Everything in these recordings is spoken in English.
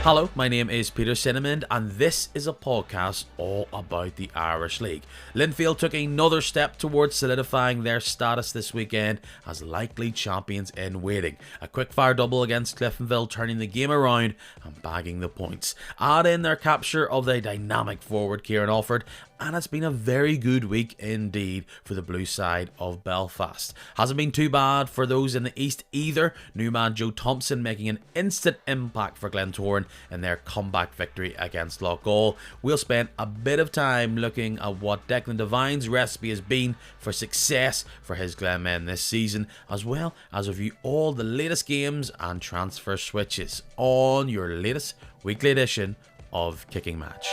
Hello, my name is Peter Cinnamon, and this is a podcast all about the Irish League. Linfield took another step towards solidifying their status this weekend as likely champions in waiting. A quick-fire double against Cliftonville, turning the game around and bagging the points. Add in their capture of the dynamic forward Kieran Alford, and it's been a very good week indeed for the blue side of Belfast. Hasn't been too bad for those in the east either. New man Joe Thompson making an instant impact for Glentoran in their comeback victory against Loughgall. We'll spend a bit of time looking at what Declan Devine's recipe has been for success for his Glenmen this season, as well as review all the latest games and transfer switches on your latest weekly edition of Kicking Match.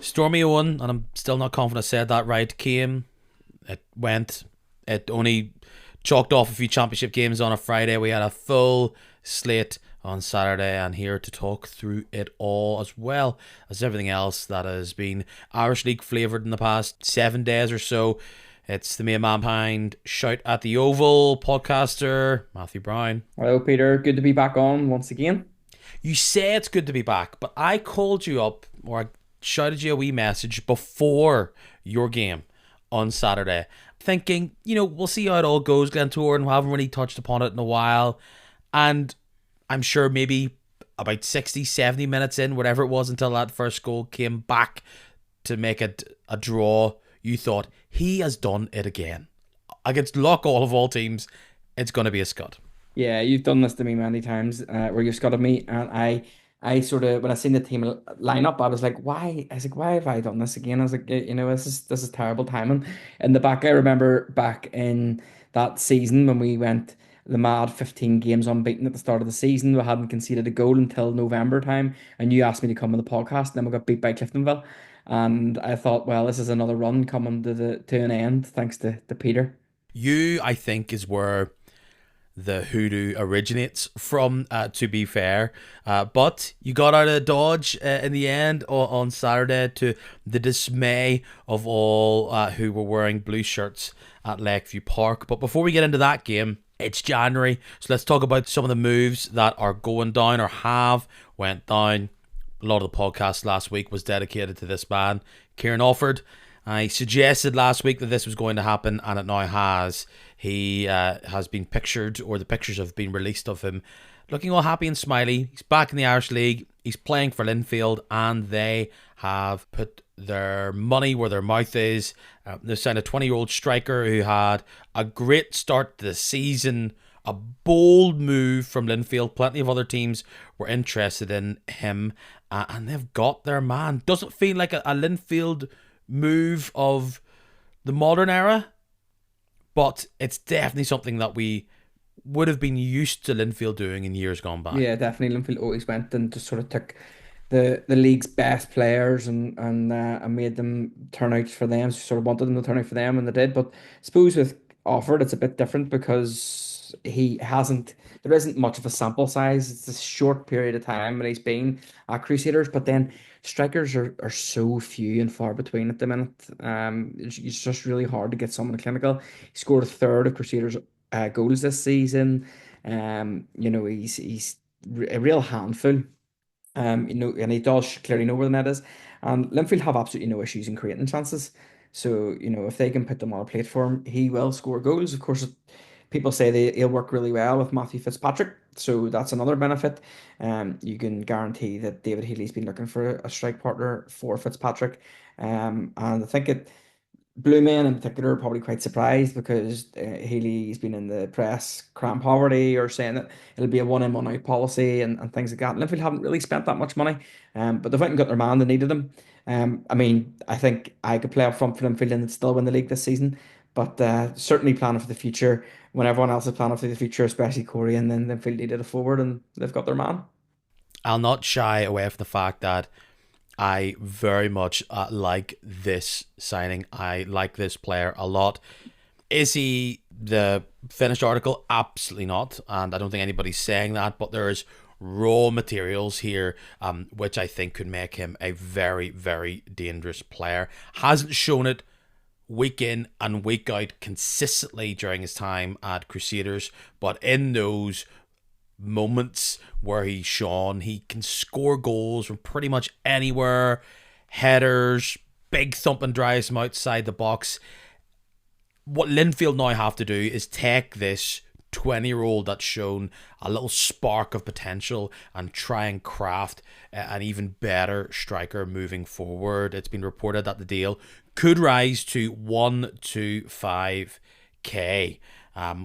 Stormy 1, and I'm still not confident I said that right, came, it went, it only chalked off a few championship games on a Friday. We had a full slate on Saturday, and here to talk through it all, as well as everything else that has been Irish League flavoured in the past 7 days or so. It's the main man behind Shout at the Oval, podcaster Matthew Brown. Hello, Peter. Good to be back on once again. You say it's good to be back, but I called you up, or I shouted you a wee message before your game on Saturday, thinking, we'll see how it all goes, Glentoran. We haven't really touched upon it in a while, and I'm sure maybe about 60, 70 minutes in, whatever it was, until that first goal came back to make it a draw, you thought, he has done it again. Against Loughgall of all teams, it's going to be a scud. Yeah, you've done this to me many times where you've scutted me, and I sort of, when I seen the team line up, I was like, why? I was like, why have I done this again? I was like, this is terrible timing. In the back, I remember back in that season when we went the mad 15 games unbeaten at the start of the season. We hadn't conceded a goal until November time, and you asked me to come on the podcast, and then we got beat by Cliftonville. And I thought, well, this is another run coming to an end, thanks to Peter. You, I think, is where the hoodoo originates from, to be fair, but you got out of Dodge in the end on Saturday, to the dismay of all who were wearing blue shirts at Lakeview Park. But before we get into that game, it's January, so let's talk about some of the moves that are going down or have went down. A lot of the podcast last week was dedicated to this man, Kieran Alford. I suggested last week that this was going to happen, and it now has. He has been pictured, or the pictures have been released of him looking all happy and smiley. He's back in the Irish League. He's playing for Linfield, and they have put their money where their mouth is. They've signed a 20-year-old striker who had a great start to the season, a bold move from Linfield. Plenty of other teams were interested in him, and they've got their man. Doesn't feel like a Linfield move of the modern era, but it's definitely something that we would have been used to Linfield doing in years gone by. Yeah, definitely. Linfield always went and just sort of took the league's best players and made them turn out for them. Sort of wanted them to turn out for them, and they did. But I suppose with Offord, it's a bit different because there isn't much of a sample size. It's a short period of time when he's been at Crusaders, but then strikers are so few and far between at the minute. It's just really hard to get someone clinical. He scored a third of Crusaders' goals this season. He's a real handful. And he does clearly know where the net is. And Linfield have absolutely no issues in creating chances. So, if they can put them on a platform, he will score goals. Of course, people say he'll work really well with Matthew Fitzpatrick. So that's another benefit. You can guarantee that David Healy's been looking for a strike partner for Fitzpatrick. And I think Blue Men in particular are probably quite surprised because Healy's been in the press crying poverty or saying that it'll be a one in, one out policy and things like that. Linfield haven't really spent that much money, but they've went and got their man, they needed him. I think I could play up front for Linfield and still win the league this season, but certainly planning for the future when everyone else is planning for the future, especially Corey, and then Linfield needed a forward and they've got their man. I'll not shy away from the fact that I very much like this signing. I like this player a lot. Is he the finished article? Absolutely not. And I don't think anybody's saying that, but there's raw materials here, which I think could make him a very, very dangerous player. Hasn't shown it week in and week out consistently during his time at Crusaders, but in those moments where he's shone. He can score goals from pretty much anywhere, headers, big thumping drives from outside the box. What Linfield now have to do is take this 20-year-old that's shown a little spark of potential and try and craft an even better striker moving forward. It's been reported that the deal could rise to 125k,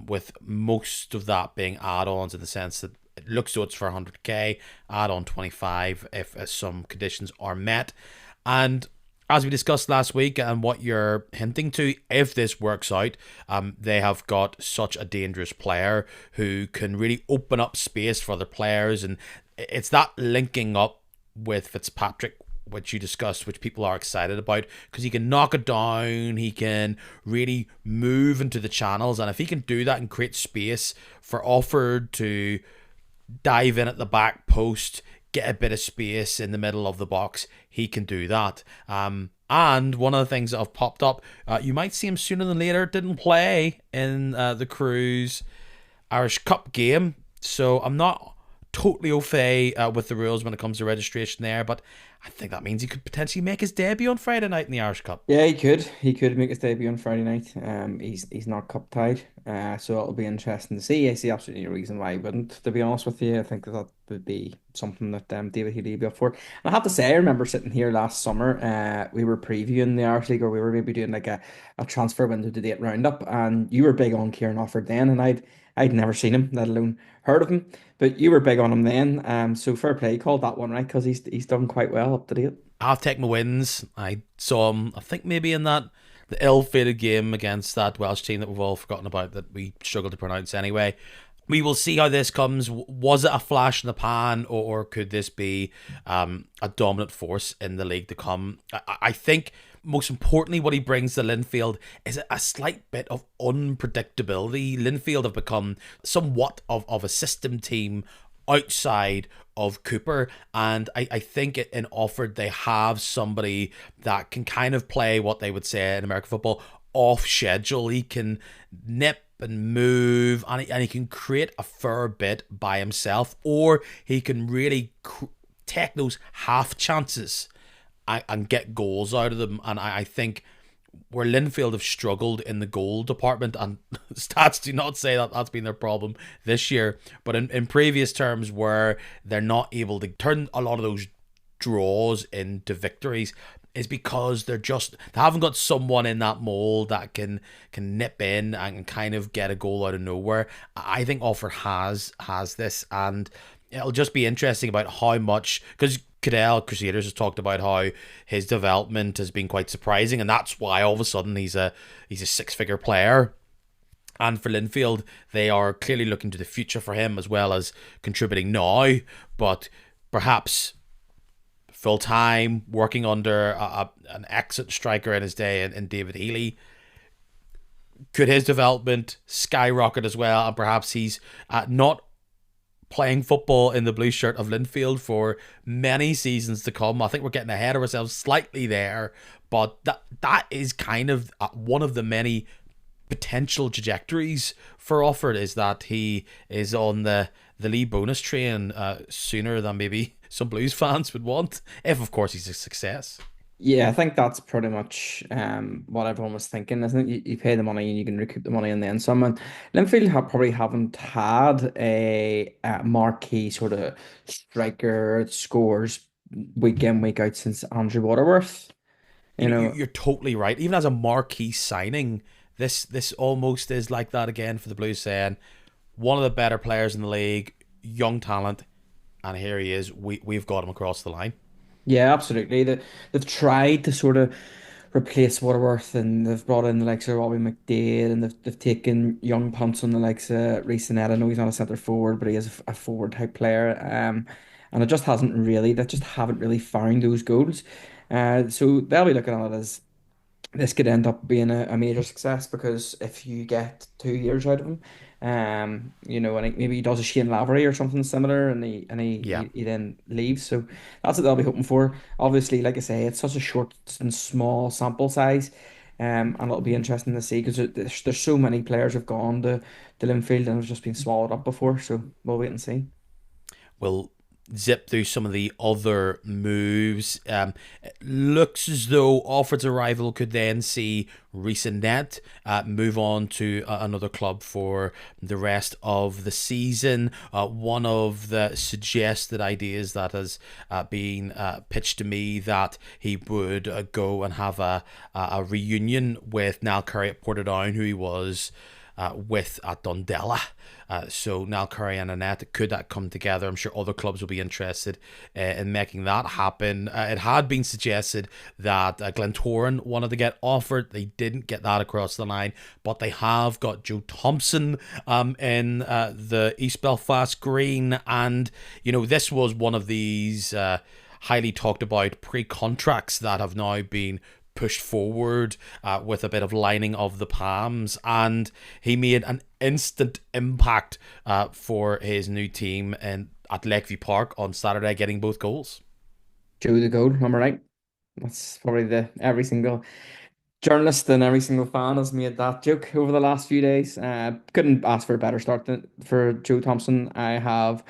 with most of that being add-ons in the sense that it looks so it's for 100k, add on 25 if some conditions are met. And as we discussed last week, and what you're hinting to, if this works out, they have got such a dangerous player who can really open up space for other players, and it's that linking up with Fitzpatrick, which you discussed, which people are excited about, because he can knock it down, he can really move into the channels, and if he can do that and create space for Offord to dive in at the back post, get a bit of space in the middle of the box, he can do that. And one of the things that have popped up, you might see him sooner than later, didn't play in the Cruise Irish Cup game. So I'm not totally au fait with the rules when it comes to registration there, but I think that means he could potentially make his debut on Friday night in the Irish Cup. Yeah, he could. He could make his debut on Friday night. He's not cup tied. So it'll be interesting to see. I see absolutely no reason why he wouldn't, to be honest with you. I think that would be something that David Healy would be up for. And I have to say, I remember sitting here last summer, we were previewing the Irish League, or we were maybe doing like a transfer window to date roundup, and you were big on Kieran Offord then, and I'd never seen him, let alone heard of him. But you were big on him then. So fair play, called that one right, because he's done quite well up to date. I'll take my wins. I saw him, I think maybe in that the ill-fated game against that Welsh team that we've all forgotten about, that we struggled to pronounce anyway. We will see how this comes. Was it a flash in the pan, or could this be a dominant force in the league to come? I think most importantly, what he brings to Linfield is a slight bit of unpredictability. Linfield have become somewhat of a system team outside of Cooper, and I think in Offord they have somebody that can kind of play what they would say in American football off schedule. He can nip and move, and he can create a fair bit by himself, or he can really take those half chances and get goals out of them. And I think where Linfield have struggled in the goal department, and stats do not say that that's been their problem this year, but in previous terms where they're not able to turn a lot of those draws into victories, is because they haven't got someone in that mold that can nip in and kind of get a goal out of nowhere. I think Offord has this, and it'll just be interesting about how much, because Cadell Crusaders has talked about how his development has been quite surprising, and that's why all of a sudden he's a six-figure player. And for Linfield, they are clearly looking to the future for him as well as contributing now, but perhaps full time working under an excellent striker in his day in David Healy. Could his development skyrocket as well, and perhaps he's not playing football in the blue shirt of Linfield for many seasons to come. I think we're getting ahead of ourselves slightly there, but that is kind of one of the many potential trajectories for Offord, is that he is on the league bonus train sooner than maybe some Blues fans would want, if of course he's a success. Yeah, I think that's pretty much what everyone was thinking, isn't it? You pay the money and you can recoup the money and then some. And Linfield probably haven't had a marquee sort of striker that scores week in, week out since Andrew Waterworth. You know, You're totally right. Even as a marquee signing, this almost is like that again for the Blues, saying one of the better players in the league, young talent, and here he is. We've got him across the line. yeah, absolutely. They've tried to sort of replace Waterworth, and they've brought in the likes of Robbie McDade, and they've taken young punts on the likes of Reece Ned. I know he's not a centre forward, but he is a forward type player. And it just hasn't really, they just haven't really found those goals. So they'll be looking at it as this could end up being a major success, because if you get 2 years out of him, and maybe he does a Shane Lavery or something similar, and Yeah. he then leaves. So that's what they'll be hoping for. Obviously, like I say, it's such a short and small sample size. And it'll be interesting to see because there's so many players have gone to Linfield and have just been swallowed up before. So we'll wait and see. We'll zip through some of the other moves. It looks as though Alfred's arrival could then see recent net move on to another club for the rest of the season. One of the suggested ideas that has been pitched to me that he would go and have a reunion with Niall Curry at Portadown, who he was with at Dundela. So Niall Curry and Annette, could that come together? I'm sure other clubs will be interested in making that happen. It had been suggested that Glentoran wanted to get offered. They didn't get that across the line, but they have got Joe Thompson in the East Belfast Green. And, this was one of these highly talked about pre-contracts that have now been pushed forward with a bit of lining of the palms, and he made an instant impact for his new team at Lakeview Park on Saturday, getting both goals. Joe the goal, am I right? That's probably the every single journalist and every single fan has made that joke over the last few days. Couldn't ask for a better start for Joe Thompson. I have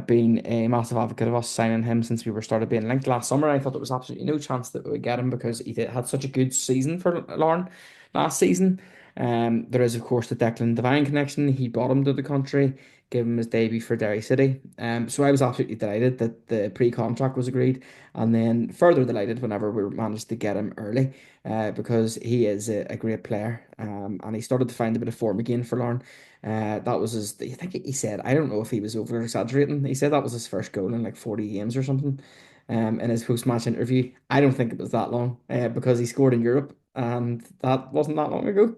been a massive advocate of us signing him since we were started being linked last summer. I thought there was absolutely no chance that we would get him because had such a good season for Lauren last season. There is of course the Declan Devine connection. He brought him to the country, gave him his debut for Derry City. So I was absolutely delighted that the pre-contract was agreed, and then further delighted whenever we managed to get him early, because he is a great player. And he started to find a bit of form again for Lauren. That was his. I think he said, I don't know if he was over exaggerating. He said that was his first goal in like 40 games or something. In his post-match interview, I don't think it was that long, because he scored in Europe, and that wasn't that long ago.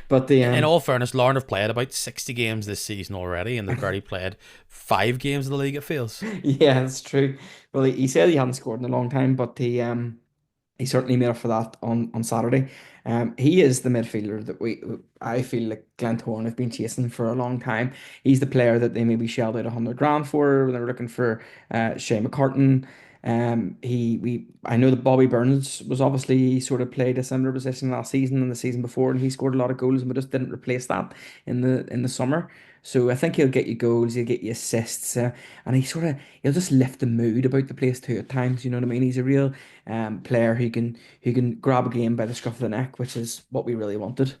But the In all fairness, Lauren have played about 60 games this season already, and they've already played 5 games in the league, it feels. yeah, it's true. Well, he said he hadn't scored in a long time, but he certainly made up for that on Saturday. He is the midfielder that I feel like Glentoran have been chasing for a long time. He's the player that they maybe shelled out 100 grand for when they were looking for Shea McCartan. I know that Bobby Burns was obviously sort of played a similar position last season and the season before, and he scored a lot of goals, and we just didn't replace that in the summer. So I think he'll get you goals, he'll get you assists, and he'll just lift the mood about the place too at times. You know what I mean? He's a real player who can grab a game by the scruff of the neck, which is what we really wanted.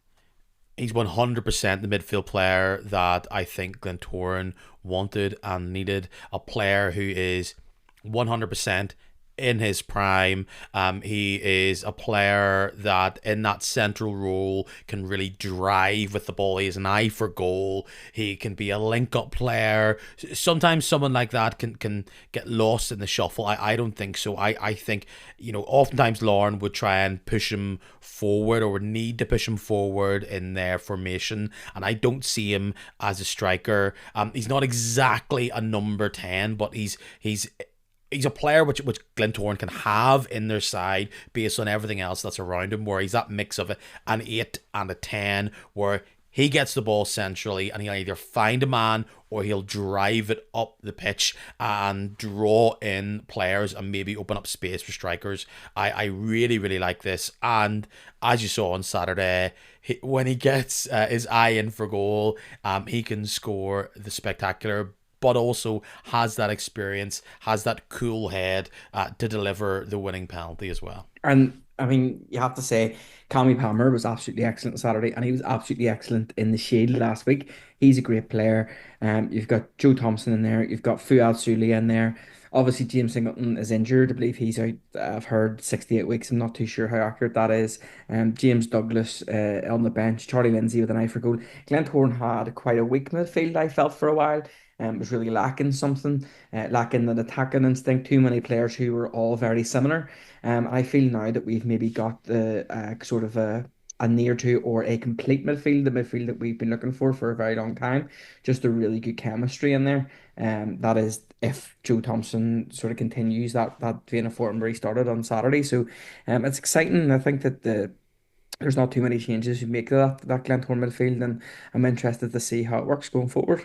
He's 100% the midfield player that I think Glentoran wanted and needed. A player who is 100% in his prime. He is a player that in that central role can really drive with the ball. He has an eye for goal. He can be a link-up player. Sometimes someone like that can get lost in the shuffle. I don't think so. I think, oftentimes Lauren would try and push him forward or would need to push him forward in their formation. And I don't see him as a striker. He's not exactly a number 10, but he's a player which Glentoran can have in their side based on everything else that's around him, where he's that mix of an 8 and a 10, where he gets the ball centrally and he'll either find a man or he'll drive it up the pitch and draw in players and maybe open up space for strikers. I really, really like this. And as you saw on Saturday, when he gets his eye in for goal, he can score the spectacular, but also has that experience, has that cool head to deliver the winning penalty as well. And I mean, you have to say, Cammy Palmer was absolutely excellent on Saturday, and he was absolutely excellent in the Shield last week. He's a great player. You've got Joe Thompson in there, you've got Fuad Suli in there. Obviously, James Singleton is injured. I believe he's out. I've heard 68 weeks. I'm not too sure how accurate that is. James Douglas on the bench. Charlie Lindsay with an eye for goal. Glentoran had quite a weak midfield, I felt, for a while. Was really lacking something, lacking that attacking instinct. Too many players who were all very similar. I feel now that we've maybe got the sort of a near to or a complete midfield, the midfield that we've been looking for a very long time. Just a really good chemistry in there. That is if Joe Thompson sort of continues that vein of form where he started on Saturday. So it's exciting. I think that there's not too many changes you make to that Glentoran midfield, and I'm interested to see how it works going forward.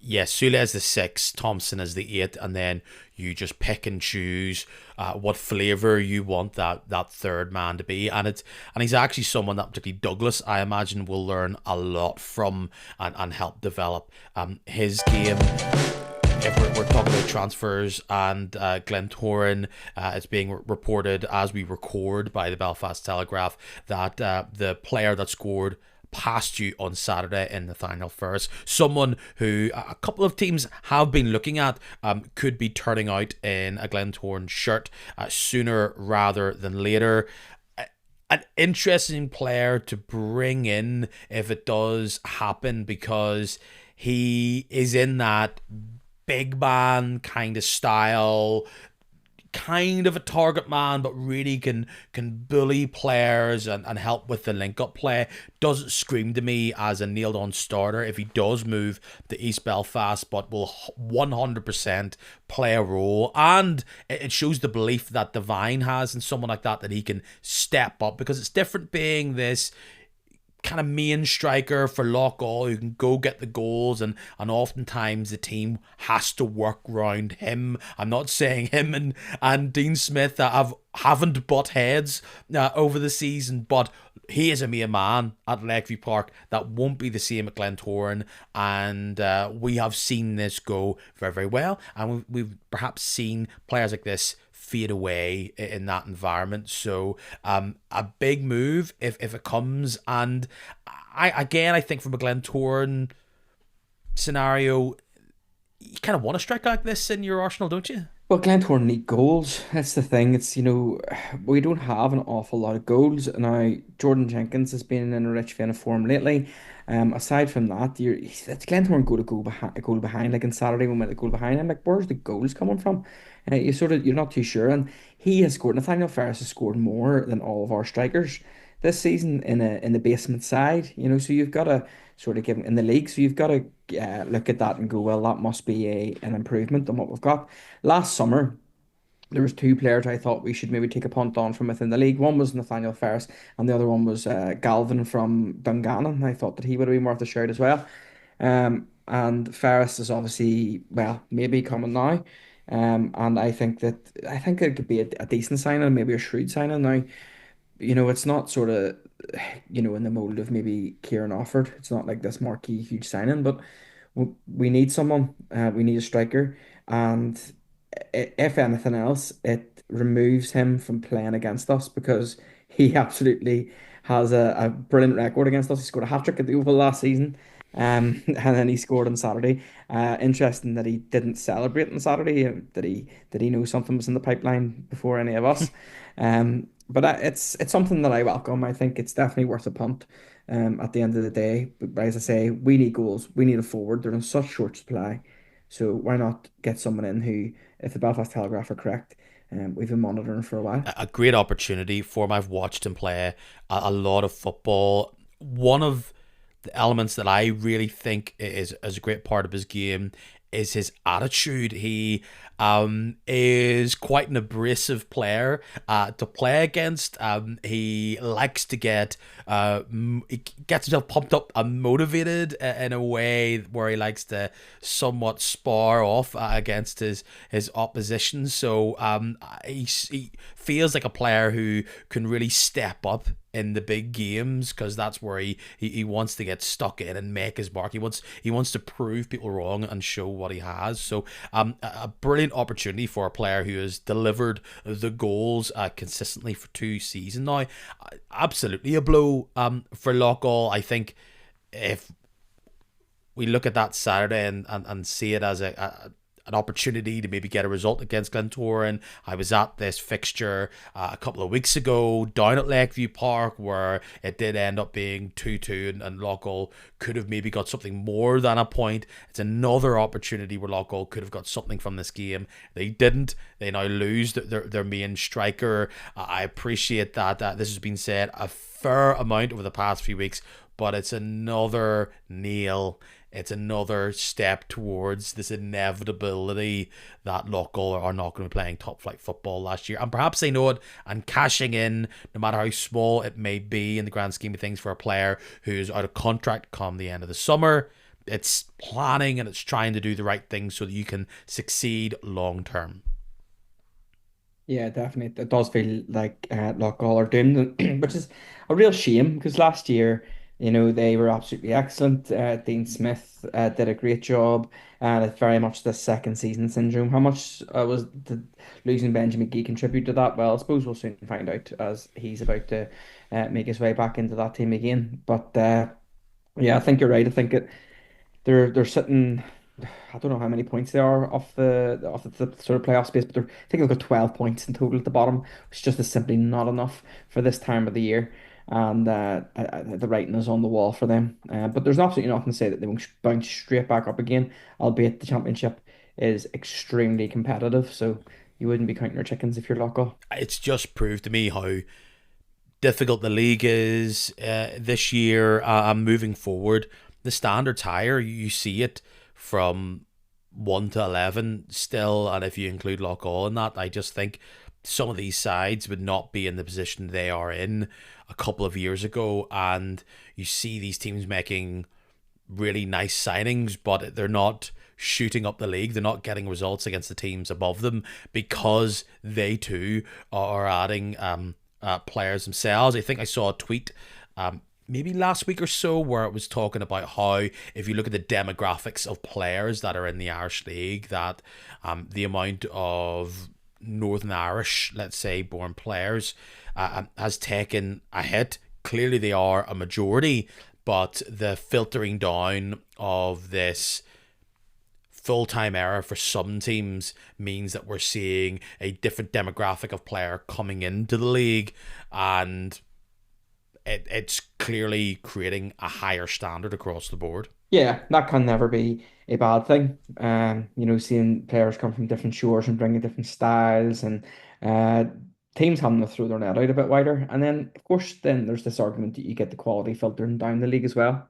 Yes, Sule is the six, Thompson is the eight, and then you just pick and choose what flavor you want that third man to be, and he's actually someone that particularly Douglas, I imagine, will learn a lot from and help develop his game. If we're talking about transfers and Glentoran, it's being reported as we record by the Belfast Telegraph that the player that scored past you on Saturday in Nathaniel Ferris, someone who a couple of teams have been looking at, could be turning out in a Glentoran shirt sooner rather than later. An interesting player to bring in if it does happen, because he is in that big man kind of style, kind of a target man, but really can bully players and help with the link up play. Doesn't scream to me as a nailed on starter if he does move to East Belfast, but will 100% play a role. And it shows the belief that Devine has in someone like that he can step up, because it's different being this kind of main striker for Loughgall who can go get the goals, and oftentimes the team has to work around him. I'm not saying him and Dean Smith haven't butt heads over the season, but he is a mere man at Lakeview Park that won't be the same at Glentoran, and we have seen this go very, very well, and we've perhaps seen players like this fade away in that environment. So a big move if it comes, and I think from a Glentoran scenario, you kind of want to strike like this in your arsenal, don't you? Well, Glentoran need goals. That's the thing. It's, we don't have an awful lot of goals. Now, Jordan Jenkins has been in a rich vein of form lately. Aside from that, it's Glentoran goal behind. Like on Saturday, we went a goal behind. I'm like, where's the goals coming from? You're not too sure. And he has scored. Nathaniel Ferris has scored more than all of our strikers this season in the basement side. So you've got to sort of give him in the league. So you've got to look at that and go, well, that must be an improvement on what we've got. Last summer, there was two players I thought we should maybe take a punt on from within the league. One was Nathaniel Ferris, and the other one was Galvin from Dungannon. I thought that he would have been worth a shout as well. And Ferris is obviously, well, maybe coming now. And I think it could be a decent signing, maybe a shrewd signing now. It's not sort of, in the mold of maybe Kieran Offord. It's not like this marquee huge signing, but we need someone. We need a striker, and if anything else, it removes him from playing against us because he absolutely has a brilliant record against us. He scored a hat trick at the Oval last season, and then he scored on Saturday. Interesting that he didn't celebrate on Saturday. Did he know something was in the pipeline before any of us? But it's something that I welcome. I think it's definitely worth a punt. At the end of the day, but as I say, we need goals. We need a forward. They're in such short supply, so why not get someone in who, if the Belfast Telegraph are correct, we've been monitoring for a while. A great opportunity for him. I've watched him play a lot of football. One of the elements that I really think is a great part of his game is his attitude. He is quite an abrasive player to play against. He likes to he gets himself pumped up and motivated in a way where he likes to somewhat spar off against his opposition. So he feels like a player who can really step up in the big games, because that's where he wants to get stuck in and make his mark. He wants to prove people wrong and show what he has. So a brilliant opportunity for a player who has delivered the goals consistently for 2 seasons now. Absolutely a blow for Loughgall. I think if we look at that Saturday and see it as an opportunity to maybe get a result against Glentoran. I was at this fixture a couple of weeks ago down at Lakeview Park, where it did end up being 2-2, and Loughgall could have maybe got something more than a point. It's another opportunity where Loughgall could have got something from this game. They didn't. They now lose their main striker. I appreciate that this has been said a fair amount over the past few weeks, but it's another nail. It's another step towards this inevitability that Loughgall are not going to be playing top flight football last year. And perhaps they know it, and cashing in, no matter how small it may be in the grand scheme of things for a player who's out of contract come the end of the summer, it's planning and it's trying to do the right thing so that you can succeed long term. Yeah, definitely. It does feel like Loughgall are doomed, which is a real shame because last year, they were absolutely excellent. Dean Smith did a great job, and it's very much the second season syndrome. How much did losing Benjamin Gee contribute to that? Well, I suppose we'll soon find out as he's about to make his way back into that team again. But yeah, I think you're right. I think they're sitting. I don't know how many points they are off the sort of playoff space, but I think they've got 12 points in total at the bottom, which just is simply not enough for this time of the year. And the writing is on the wall for them. But there's absolutely nothing to say that they won't bounce straight back up again, albeit the championship is extremely competitive. So you wouldn't be counting your chickens if you're local. It's just proved to me how difficult the league is this year and moving forward. The standard's higher. You see it from 1 to 11 still, and if you include Loughgall in that, I just think some of these sides would not be in the position they are in a couple of years ago, and you see these teams making really nice signings, but they're not shooting up the league. They're not getting results against the teams above them because they too are adding players themselves. I think I saw a tweet maybe last week or so where it was talking about how if you look at the demographics of players that are in the Irish League, that the amount of Northern Irish, let's say, born players has taken a hit. Clearly they are a majority, but the filtering down of this full-time era for some teams means that we're seeing a different demographic of player coming into the league, and it's clearly creating a higher standard across the board. Yeah, that can never be a bad thing. Seeing players come from different shores and bringing different styles and uh, teams having to throw their net out a bit wider. And then, of course, then there's this argument that you get the quality filtering down the league as well.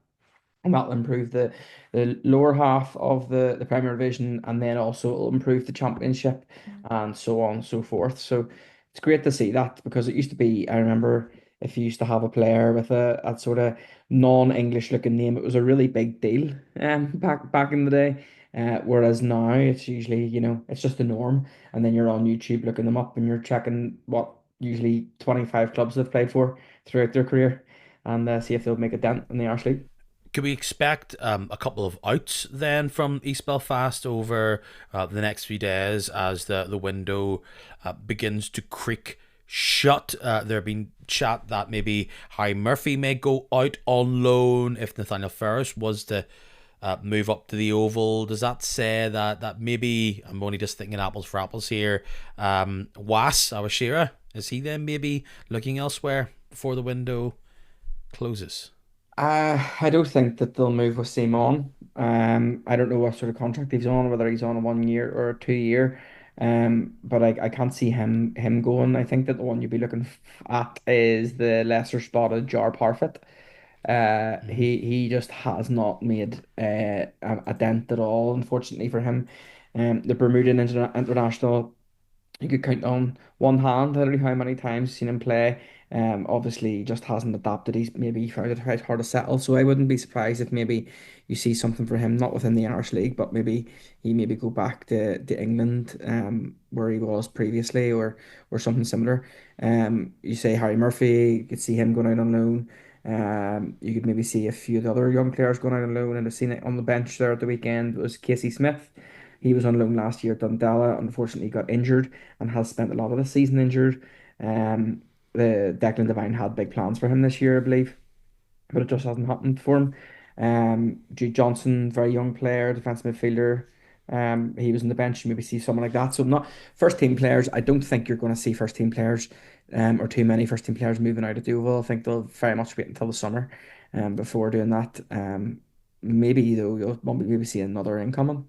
And that'll improve the lower half of the Premier Division, and then also it'll improve the Championship and so on and so forth. So it's great to see that because it used to be, I remember if you used to have a player with a sort of non-English looking name, it was a really big deal back in the day. Whereas now it's usually, it's just the norm. And then you're on YouTube looking them up and you're checking what usually 25 clubs they've played for throughout their career and see if they'll make a dent in the Irish League. Could we expect a couple of outs then from East Belfast over the next few days as the window begins to creak shut? There have been chat that maybe Harry Murphy may go out on loan if Nathaniel Ferris was to move up to the Oval. Does that say that maybe, I'm only just thinking apples for apples here, Was Awashira, is he then maybe looking elsewhere before the window closes? I don't think that they'll move with Simon. I don't know what sort of contract he's on, whether he's on a 1 year or a 2 year. But I can't see him going. I think that the one you'd be looking at is the lesser spotted Jar Parfit. Mm-hmm. He just has not made a dent at all, unfortunately for him. The Bermudan International, you could count on one hand literally how many times you've seen him play. Obviously he just hasn't adapted. He's maybe found it quite hard to settle. So I wouldn't be surprised if maybe you see something for him, not within the Irish League, but maybe he maybe go back to England, where he was previously, or something similar. You say Harry Murphy, you could see him going out on loan. You could maybe see a few of the other young players going out on loan, and I've seen it on the bench there at the weekend was Casey Smith. He was on loan last year at Dundela. Unfortunately, got injured and has spent a lot of the season injured. Um, the Declan Devine had big plans for him this year, I believe, but it just hasn't happened for him. Jude Johnson, very young player, defensive midfielder. He was on the bench. You maybe see someone like that. So not first team players. I don't think you're going to see first team players, or too many first team players moving out of Deauville. I think they'll very much wait until the summer, before doing that. Maybe though you'll maybe see another incoming.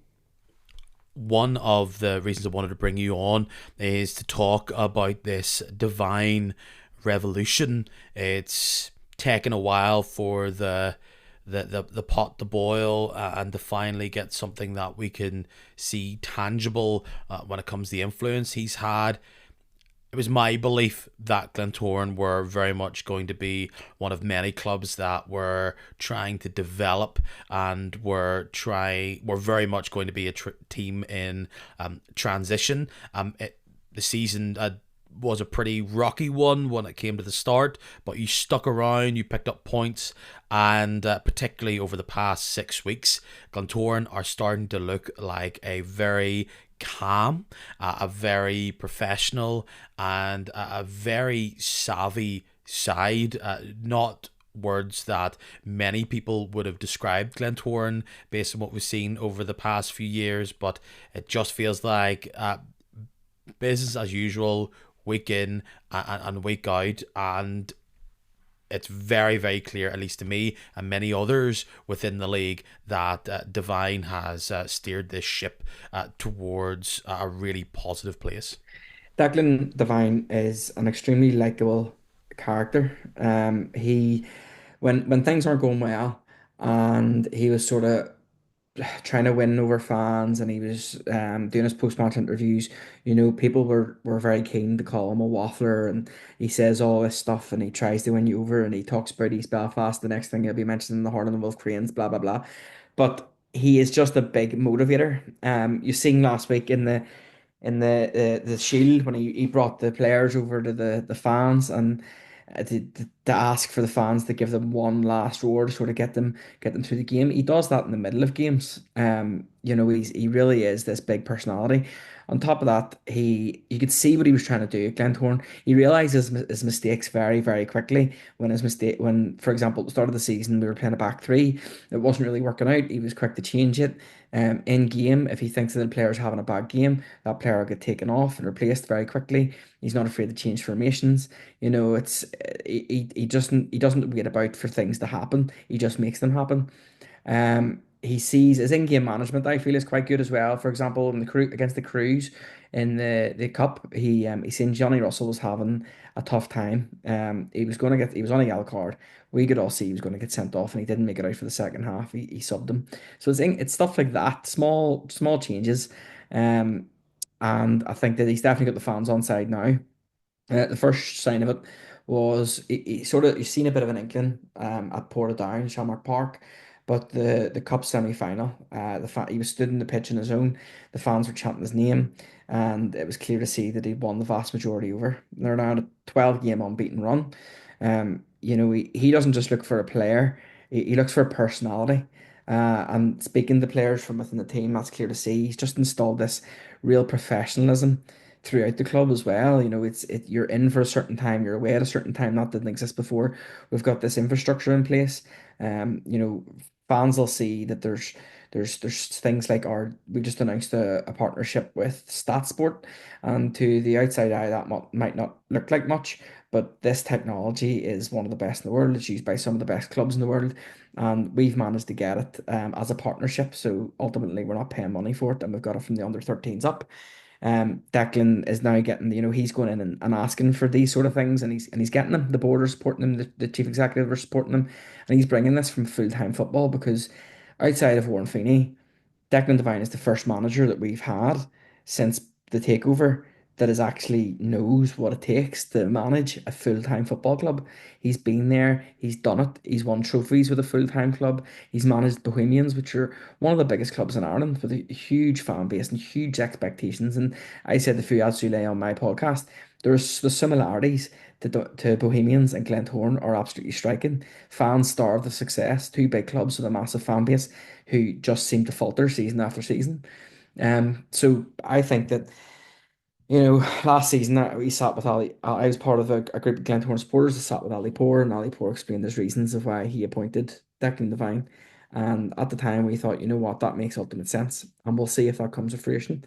One of the reasons I wanted to bring you on is to talk about this divine revolution. It's taken a while for the pot to boil and to finally get something that we can see tangible when it comes to the influence he's had. it was my belief that Glentoran were very much going to be one of many clubs that were trying to develop and were very much going to be a team in transition. The season was a pretty rocky one when it came to the start, but you stuck around, you picked up points, and particularly over the past 6 weeks, Glentoran are starting to look like a very calm, a very professional, and a very savvy side. Not words that many people would have described Glentoran based on what we've seen over the past few years, but it just feels like business as usual, week in and week out, and it's very, very clear, at least to me and many others within the league, that Devine has steered this ship towards a really positive place. Declan Devine is an extremely likable character. He when things aren't going well, and he was sort of trying to win over fans, and he was doing his post-match interviews. People were very keen to call him a waffler, and he says all this stuff, and he tries to win you over, and he talks about East Belfast. The next thing he'll be mentioning the Horn and the Wolf Cranes, blah blah blah. But he is just a big motivator. You seen last week in the Shield when he brought the players over to the fans, and to ask for the fans to give them one last roar to sort of get them through the game. He does that in the middle of games. He really is this big personality. On top of that, you could see what he was trying to do at Glentoran. He realized his mistakes very, very quickly. When, for example, at the start of the season, we were playing a back three, it wasn't really working out. He was quick to change it. In game, if he thinks that the player's having a bad game, that player will get taken off and replaced very quickly. He's not afraid to change formations. It's he doesn't wait about for things to happen. He just makes them happen. He sees his in-game management, I feel, is quite good as well. For example, in the crew against the Crews in the cup, he seen Johnny Russell was having a tough time. He was on a yellow card. We could all see he was going to get sent off, and he didn't make it out for the second half. He subbed him. So it's stuff like that, small changes. Um, and I think that he's definitely got the fans on side now. The first sign of it was he sort of, you've seen a bit of an inkling at Portadown, Shamrock Park, but the cup semi-final, he was stood in the pitch on his own. The fans were chanting his name, and it was clear to see that he'd won the vast majority over. They're now on a 12 game unbeaten run. He doesn't just look for a player; he looks for a personality. And speaking to players from within the team, that's clear to see. He's just installed this real professionalism throughout the club as well. You're in for a certain time, you're away at a certain time. That didn't exist before. We've got this infrastructure in place. Fans will see that there's things like we just announced a partnership with StatSport, and to the outside eye that might not look like much, but this technology is one of the best in the world. It's used by some of the best clubs in the world, and we've managed to get it as a partnership. So ultimately, we're not paying money for it, and we've got it from the under 13s up. Declan is now getting, he's going in and asking for these sort of things, and he's getting them. The board are supporting him, the chief executive are supporting him, and he's bringing this from full-time football because outside of Warren Feeney, Declan Devine is the first manager that we've had since the takeover that is actually knows what it takes to manage a full-time football club. He's been there, he's done it, he's won trophies with a full-time club, he's managed Bohemians, which are one of the biggest clubs in Ireland with a huge fan base and huge expectations. And I said to Fuad Sule on my podcast, there's the similarities to Bohemians and Glentoran are absolutely striking. Fans starved of success, two big clubs with a massive fan base who just seem to falter season after season. So I think that, last season we sat with Ali. I was part of a group of Glentoran supporters that sat with Ali Poor, and Ali Poor explained his reasons of why he appointed Declan Devine. And at the time, we thought, you know what, that makes ultimate sense, and we'll see if that comes to fruition.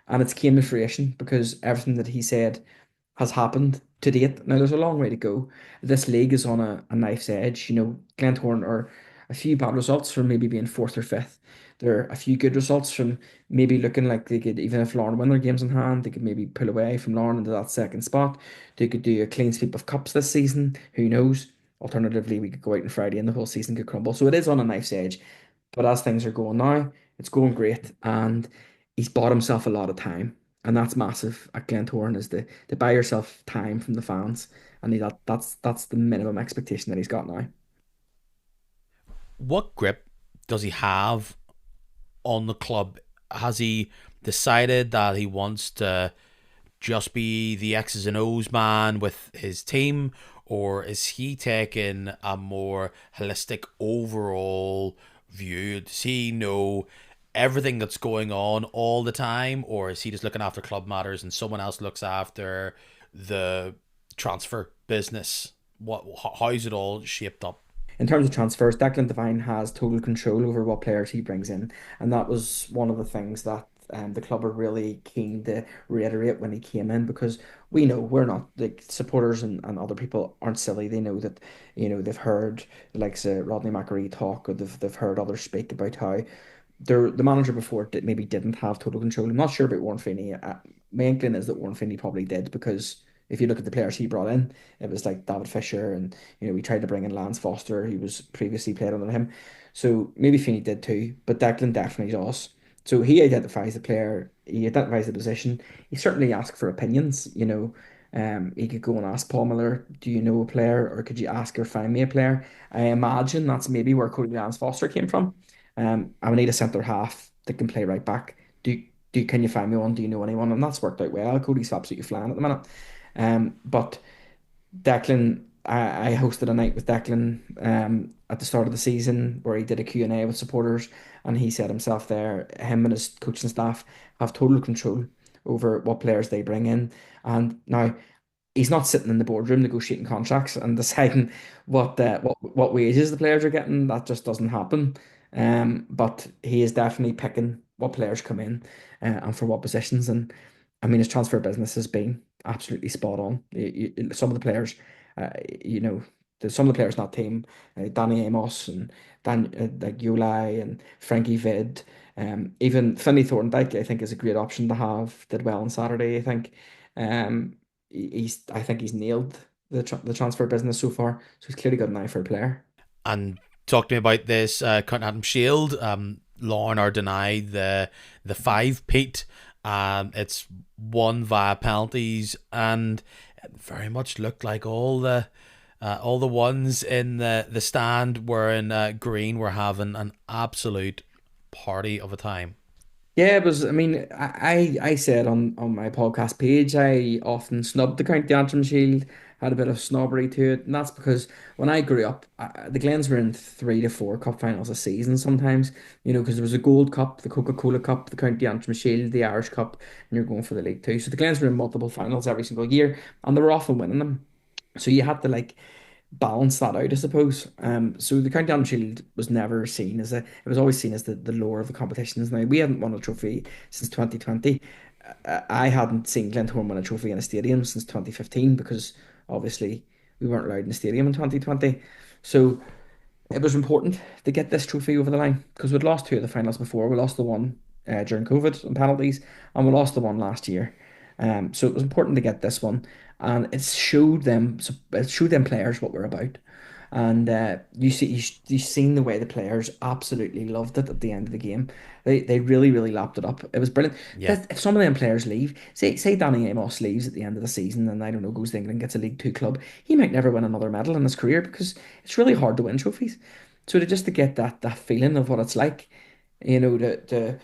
And it's came to fruition because everything that he said has happened to date. Now, there's a long way to go. This league is on a knife's edge. Glentoran are a few bad results from maybe being fourth or fifth. There are a few good results from maybe looking like they could, even if Lauren win their games in hand, they could maybe pull away from Lauren into that second spot. They could do a clean sweep of cups this season. Who knows? Alternatively, we could go out on Friday and the whole season could crumble. So it is on a knife's edge. But as things are going now, it's going great. And he's bought himself a lot of time. and that's massive at Glentoran is to buy yourself time from the fans, and that's the minimum expectation that he's got now. What grip does he have on the club? Has he decided that he wants to just be the X's and O's man with his team, or is he taking a more holistic overall view? Does he know everything that's going on all the time, or is he just looking after club matters and someone else looks after the transfer business? How's it all shaped up? In terms of transfers, Declan Devine has total control over what players he brings in, and that was one of the things that the club are really keen to reiterate when he came in, because we know we're not like supporters, and other people aren't silly. They know that they've heard the likes of Rodney McAree talk, or they've heard others speak about how the manager before maybe didn't have total control. I'm not sure about Warren Feeney. My inkling is that Warren Feeney probably did, because if you look at the players he brought in, it was like David Fisher, and we tried to bring in Lance Foster. He was previously played under him, so maybe Feeney did too. But Declan definitely does. So he identifies the player, he identifies the position. He certainly asks for opinions. He could go and ask Paul Miller, "Do you know a player, or could you ask or find me a player?" I imagine that's maybe where Cody Lance Foster came from. I would need a centre half that can play right back. Can you find me one? Do you know anyone? And that's worked out well. Cody's absolutely flying at the minute. But Declan, I hosted a night with Declan at the start of the season where he did a Q&A with supporters, and he said himself there, him and his coaching staff have total control over what players they bring in. And now he's not sitting in the boardroom negotiating contracts and deciding what wages the players are getting. That just doesn't happen. But he is definitely picking what players come in, and for what positions. And I mean, his transfer business has been absolutely spot on. Some of the players, uh, you know, some of the players in that team, Danny Amos and like Yulai and Frankie Vid, even Finney Thorndike, I think is a great option to have. Did well on Saturday, I think. Um, I think he's nailed the transfer business so far. So he's clearly got an eye for a player. And talk to me about this Cottenham Shield. Lorne are denied the five Pete. It's won via penalties, and it very much looked like all the ones in the stand wearing green were having an absolute party of a time. Yeah, it was. I mean, I said on my podcast page, I often snubbed the County Antrim Shield, had a bit of snobbery to it, and that's because when I grew up, the Glens were in 3 to 4 cup finals a season sometimes. Because there was a Gold Cup, the Coca-Cola Cup, the County Antrim Shield, the Irish Cup, and you're going for the League Two. So the Glens were in multiple finals every single year, and they were often winning them. So you had to like balance that out, I suppose. So the Countdown Shield was never seen as it was always seen as the lower of the competitions. Now we hadn't won a trophy since 2020. I hadn't seen Glentoran win a trophy in a stadium since 2015, because obviously we weren't allowed in the stadium in 2020. So it was important to get this trophy over the line, because we'd lost two of the finals before. We lost the one during COVID and penalties, and we lost the one last year. So it was important to get this one, and it showed them players what we're about. And you seen the way the players absolutely loved it at the end of the game. They really really lapped it up. It was brilliant. Yeah, That if some of them players leave, say Danny Amos leaves at the end of the season, and I don't know, goes to England, gets a League Two club, he might never win another medal in his career, because it's really hard to win trophies. So to get that feeling of what it's like, to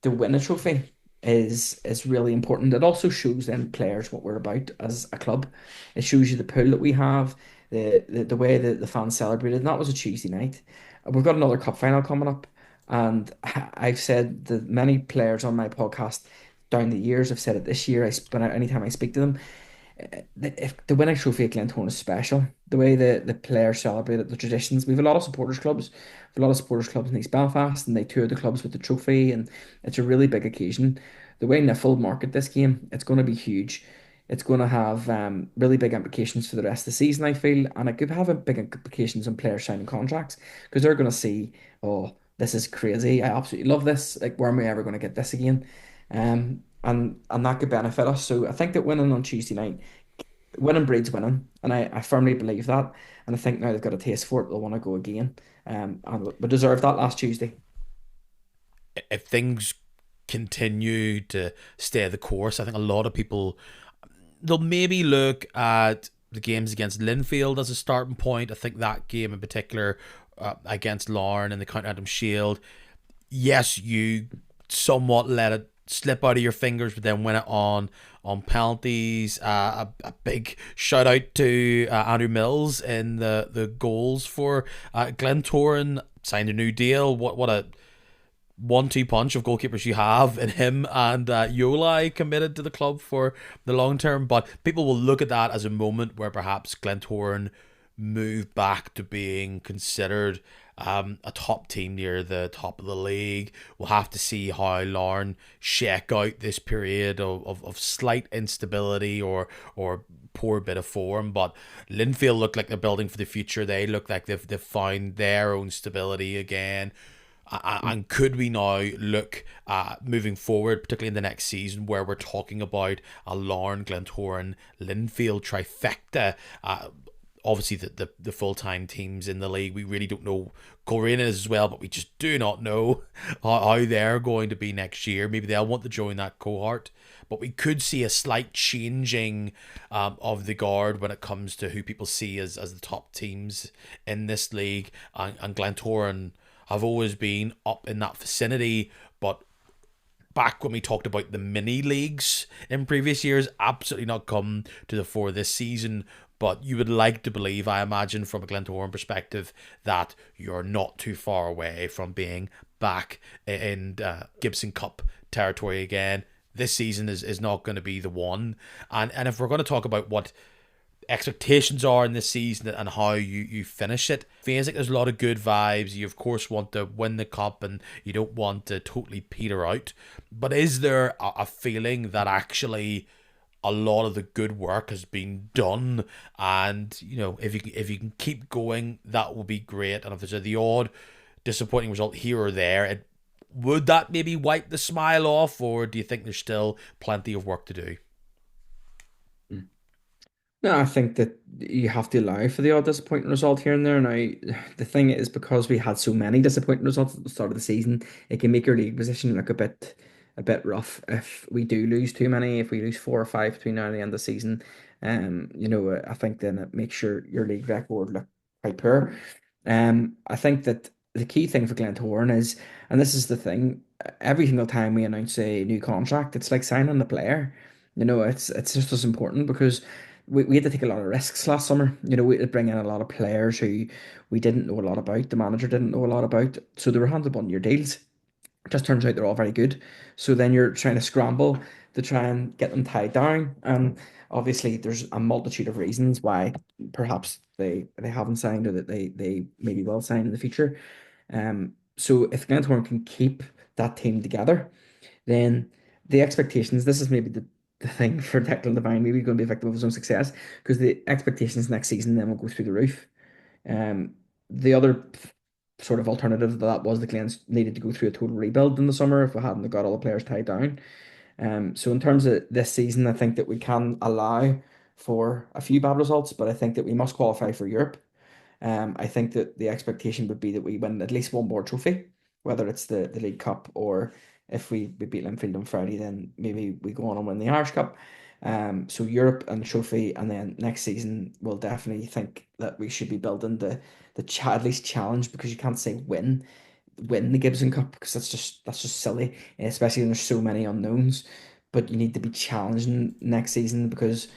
win a trophy is really important. It also shows them players what we're about as a club. It shows you the pull that we have, the way that the fans celebrated. And that was a Tuesday night. We've got another cup final coming up, and I've said that many players on my podcast down the years have said it this year. When anytime I speak to them, if the winning trophy at Glentoran is special, the way the players celebrate it, the traditions. We have a lot of supporters clubs, we have a lot of supporters clubs in East Belfast, and they tour the clubs with the trophy, and it's a really big occasion. The way Nifl market this game, it's going to be huge. It's going to have really big implications for the rest of the season, I feel, and it could have a big implications on players signing contracts, because they're going to see, oh, this is crazy. I absolutely love this. Like, where am I ever going to get this again? And that could benefit us. So I think that winning on Tuesday night, winning breeds winning, and I firmly believe that. And I think now they've got a taste for it, they'll want to go again. And we deserved that last Tuesday. if things continue to stay the course. I think a lot of people, they'll maybe look at the games against Linfield as a starting point. I think that game in particular, against Larne in the County Antrim Shield, yes, you somewhat let it slip out of your fingers, but then win it on penalties. A big shout out to Andrew Mills in the goals for Glentoran. Signed a new deal. What a 1-2 punch of goalkeepers you have in him and Yolai committed to the club for the long term. But people will look at that as a moment where perhaps Glentoran move back to being considered a top team near the top of the league. We'll have to see how Larne shake out this period of slight instability or poor bit of form. But Linfield look like they're building for the future. They look like they've found their own stability again. And could we now look moving forward, particularly in the next season, where we're talking about a Larne, Glentoran, Linfield trifecta? Obviously, the full time teams in the league, we really don't know. Coleraine is as well, but we just do not know how they're going to be next year. Maybe they'll want to join that cohort. But we could see a slight changing of the guard when it comes to who people see as the top teams in this league. And Glentoran have always been up in that vicinity, but back when we talked about the mini leagues in previous years, absolutely not come to the fore this season. But you would like to believe, I imagine, from a Glentoran perspective, that you're not too far away from being back in Gibson Cup territory again. This season is not going to be the one. And if we're going to talk about what expectations are in this season and how you finish it, feels like there's a lot of good vibes. You of course want to win the cup and you don't want to totally peter out, but is there a feeling that actually a lot of the good work has been done, and if you can keep going, that will be great. And if there's the odd disappointing result here or there, would that maybe wipe the smile off, or do you think there's still plenty of work to do? No, I think that you have to allow for the odd disappointing result here and there. Now, the thing is, because we had so many disappointing results at the start of the season, it can make your league position look a bit rough if we do lose too many. If we lose 4 or 5 between now and the end of the season, I think then it makes your league record look quite poor. I think that the key thing for Glentoran is, and this is the thing, every single time we announce a new contract, it's like signing a player. It's just as important because we had to take a lot of risks last summer. We had to bring in a lot of players who we didn't know a lot about. The manager didn't know a lot about. So they were handed 1 year deals. It just turns out they're all very good. So then you're trying to scramble to try and get them tied down. And obviously there's a multitude of reasons why perhaps they haven't signed or that they maybe will sign in the future. So if Glentoran can keep that team together, then the expectations, this is maybe the thing for Declan Devine, maybe going to be a victim of his own success, because the expectations next season then will go through the roof. Um, the other sort of alternative to that was the Glens needed to go through a total rebuild in the summer if we hadn't got all the players tied down. So in terms of this season, I think that we can allow for a few bad results, but I think that we must qualify for Europe. I think that the expectation would be that we win at least one more trophy, whether it's the League Cup or if we beat Linfield on Friday, then maybe we go on and win the Irish Cup. So Europe and trophy, and then next season we'll definitely think that we should be building at least challenge, because you can't say win the Gibson Cup because that's just silly, especially when there's so many unknowns. But you need to be challenging next season because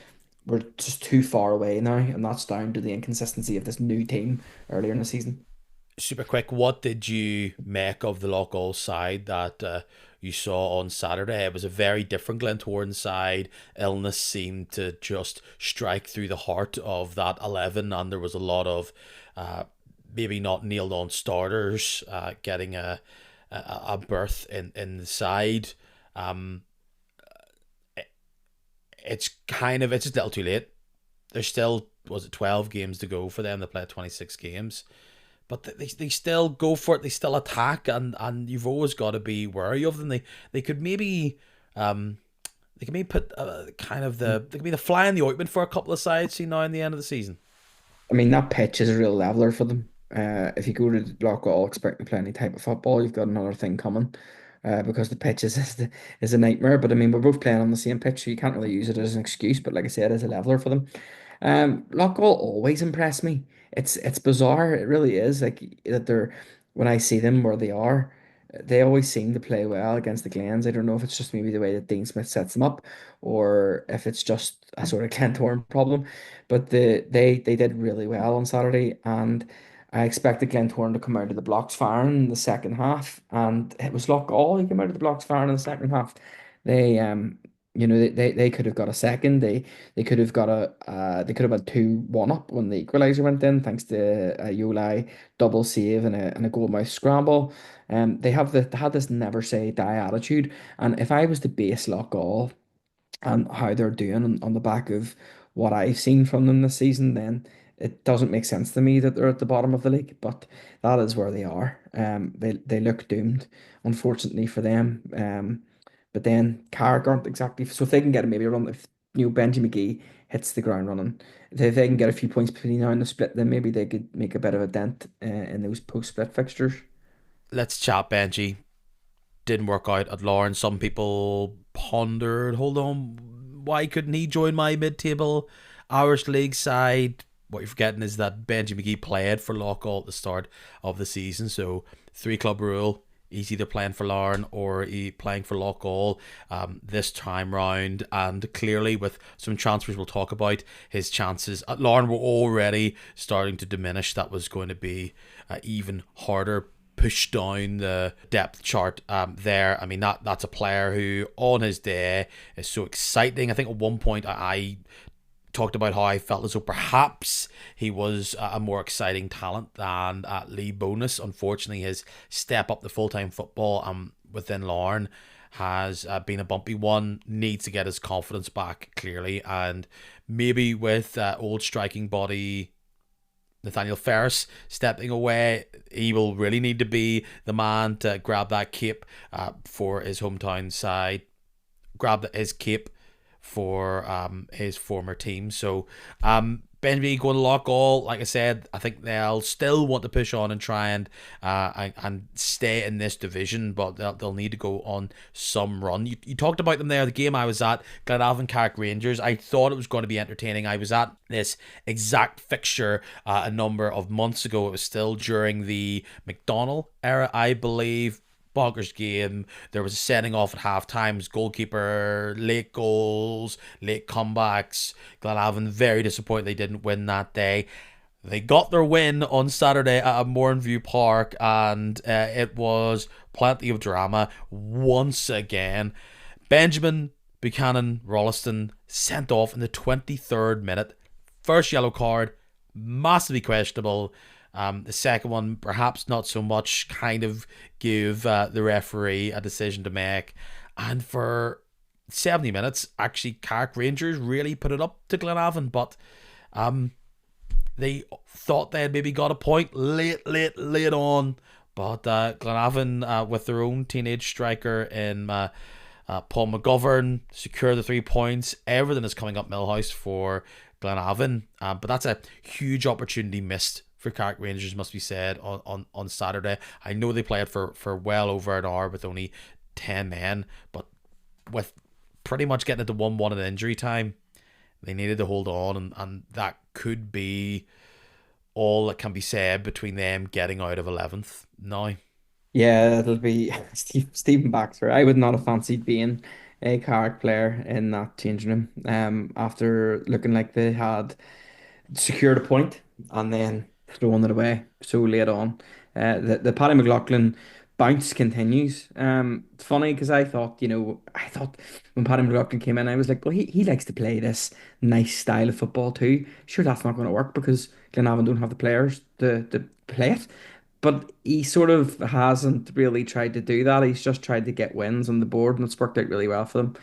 we're just too far away now, and that's down to the inconsistency of this new team earlier in the season. Super quick, what did you make of the Lockall side that you saw on Saturday? It was a very different Glentoran side. Illness seemed to just strike through the heart of that 11, and there was a lot of maybe not nailed on starters getting a berth in the side. Um, it's it's just a little too late. There's still, was it 12 games to go for them to play 26 games, but they still go for it. They still attack, and you've always got to be wary of them. They could maybe they could maybe put they could be the fly in the ointment for a couple of sides. See now in the end of the season. I mean, that pitch is a real leveler for them. If you go to Loughgall expecting to play any type of football, you've got another thing coming. because the pitch is a nightmare. But I mean, we're both playing on the same pitch, so you can't really use it as an excuse. But like I said, as a leveler for them. Loughgall always impress me. It's bizarre. It really is. Like that they're when I see them where they are, they always seem to play well against the Glens. I don't know if it's just maybe the way that Dean Smith sets them up, or if it's just a sort of Glentoran problem. But they did really well on Saturday, and I expected Glentoran to come out of the blocks firing in the second half, and it was Loughgall who came out of the blocks firing in the second half. They they could have got a second. They could have got they could have had 2-1 up when the equaliser went in, thanks to a Yolai double save and a goal mouth scramble. They had this never say die attitude, and if I was to base Loughgall and how they're doing on the back of what I've seen from them this season, then it doesn't make sense to me that they're at the bottom of the league. But that is where they are. They look doomed, unfortunately for them. But then Carrick aren't exactly so if they can get maybe a run if Benji McGee hits the ground running, if they can get a few points between now and the split, then maybe they could make a bit of a dent in those post-split fixtures. Let's chat Benji. Didn't work out at Lauren. Some people pondered, hold on, why couldn't he join my mid-table Irish League side? What you're forgetting is that Benji McGee played for Loughgall at the start of the season, so 3 club rule. He's either playing for Larne or playing for Loughgall this time round. And clearly, with some transfers we'll talk about, his chances at Larne were already starting to diminish. That was going to be even harder push down the depth chart there. I mean, that's a player who on his day is so exciting. I think at one point I talked about how I felt as though perhaps he was a more exciting talent than Lee Bonus. Unfortunately, his step up to full-time football within Larne has been a bumpy one. Needs to get his confidence back, clearly, and maybe with old striking body Nathaniel Ferris stepping away, he will really need to be the man to grab that cape for his hometown side, grab his cape for his former team. So Benby going to Loughgall, like I said, I think they'll still want to push on and try and stay in this division, but they'll need to go on some run. You talked about them there, the game I was at, Glenavon Carrick Rangers. I thought it was going to be entertaining. I was at this exact fixture a number of months ago. It was still during the McDonnell era, I believe. Bonkers game. There was a setting off at half times, goalkeeper, late goals, late comebacks. Glenavon very disappointed they didn't win that day. They got their win on Saturday at Mournview Park, and it was plenty of drama once again. Benjamin Buchanan Rolliston sent off in the 23rd minute. First yellow card, massively questionable. The second one, perhaps not so much, kind of give the referee a decision to make. And for 70 minutes, actually, Carrick Rangers really put it up to Glenavon, but they thought they had maybe got a point late on. But Glenavon, with their own teenage striker in Paul McGovern, secure the 3 points. Everything is coming up Millhouse for Glenavon, but that's a huge opportunity missed for Carrick Rangers, must be said, on Saturday. I know they played for well over an hour with only 10 men, but with pretty much getting into 1-1 at injury time, they needed to hold on, and that could be all that can be said between them getting out of 11th now. Yeah, it'll be Stephen Baxter. I would not have fancied being a Carrick player in that changing room. After looking like they had secured a point and then throwing it away so late on. The Paddy McLaughlin bounce continues. It's funny because I thought when Paddy McLaughlin came in, I was like, well, he likes to play this nice style of football too. Sure, that's not going to work because Glenavon don't have the players to play it. But he sort of hasn't really tried to do that. He's just tried to get wins on the board, and it's worked out really well for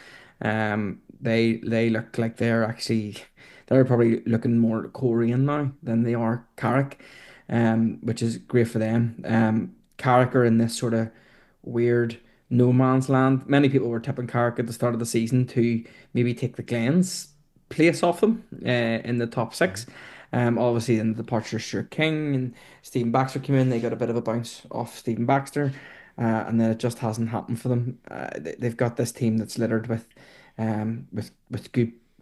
them. They look like they're probably looking more Korean now than they are Carrick, which is great for them. Carrick are in this sort of weird no man's land. Many people were tipping Carrick at the start of the season to maybe take the Glens place off them in the top six. Obviously, in the departure of Stuart King and Stephen Baxter came in, they got a bit of a bounce off Stephen Baxter. and then it just hasn't happened for them. They've got this team that's littered with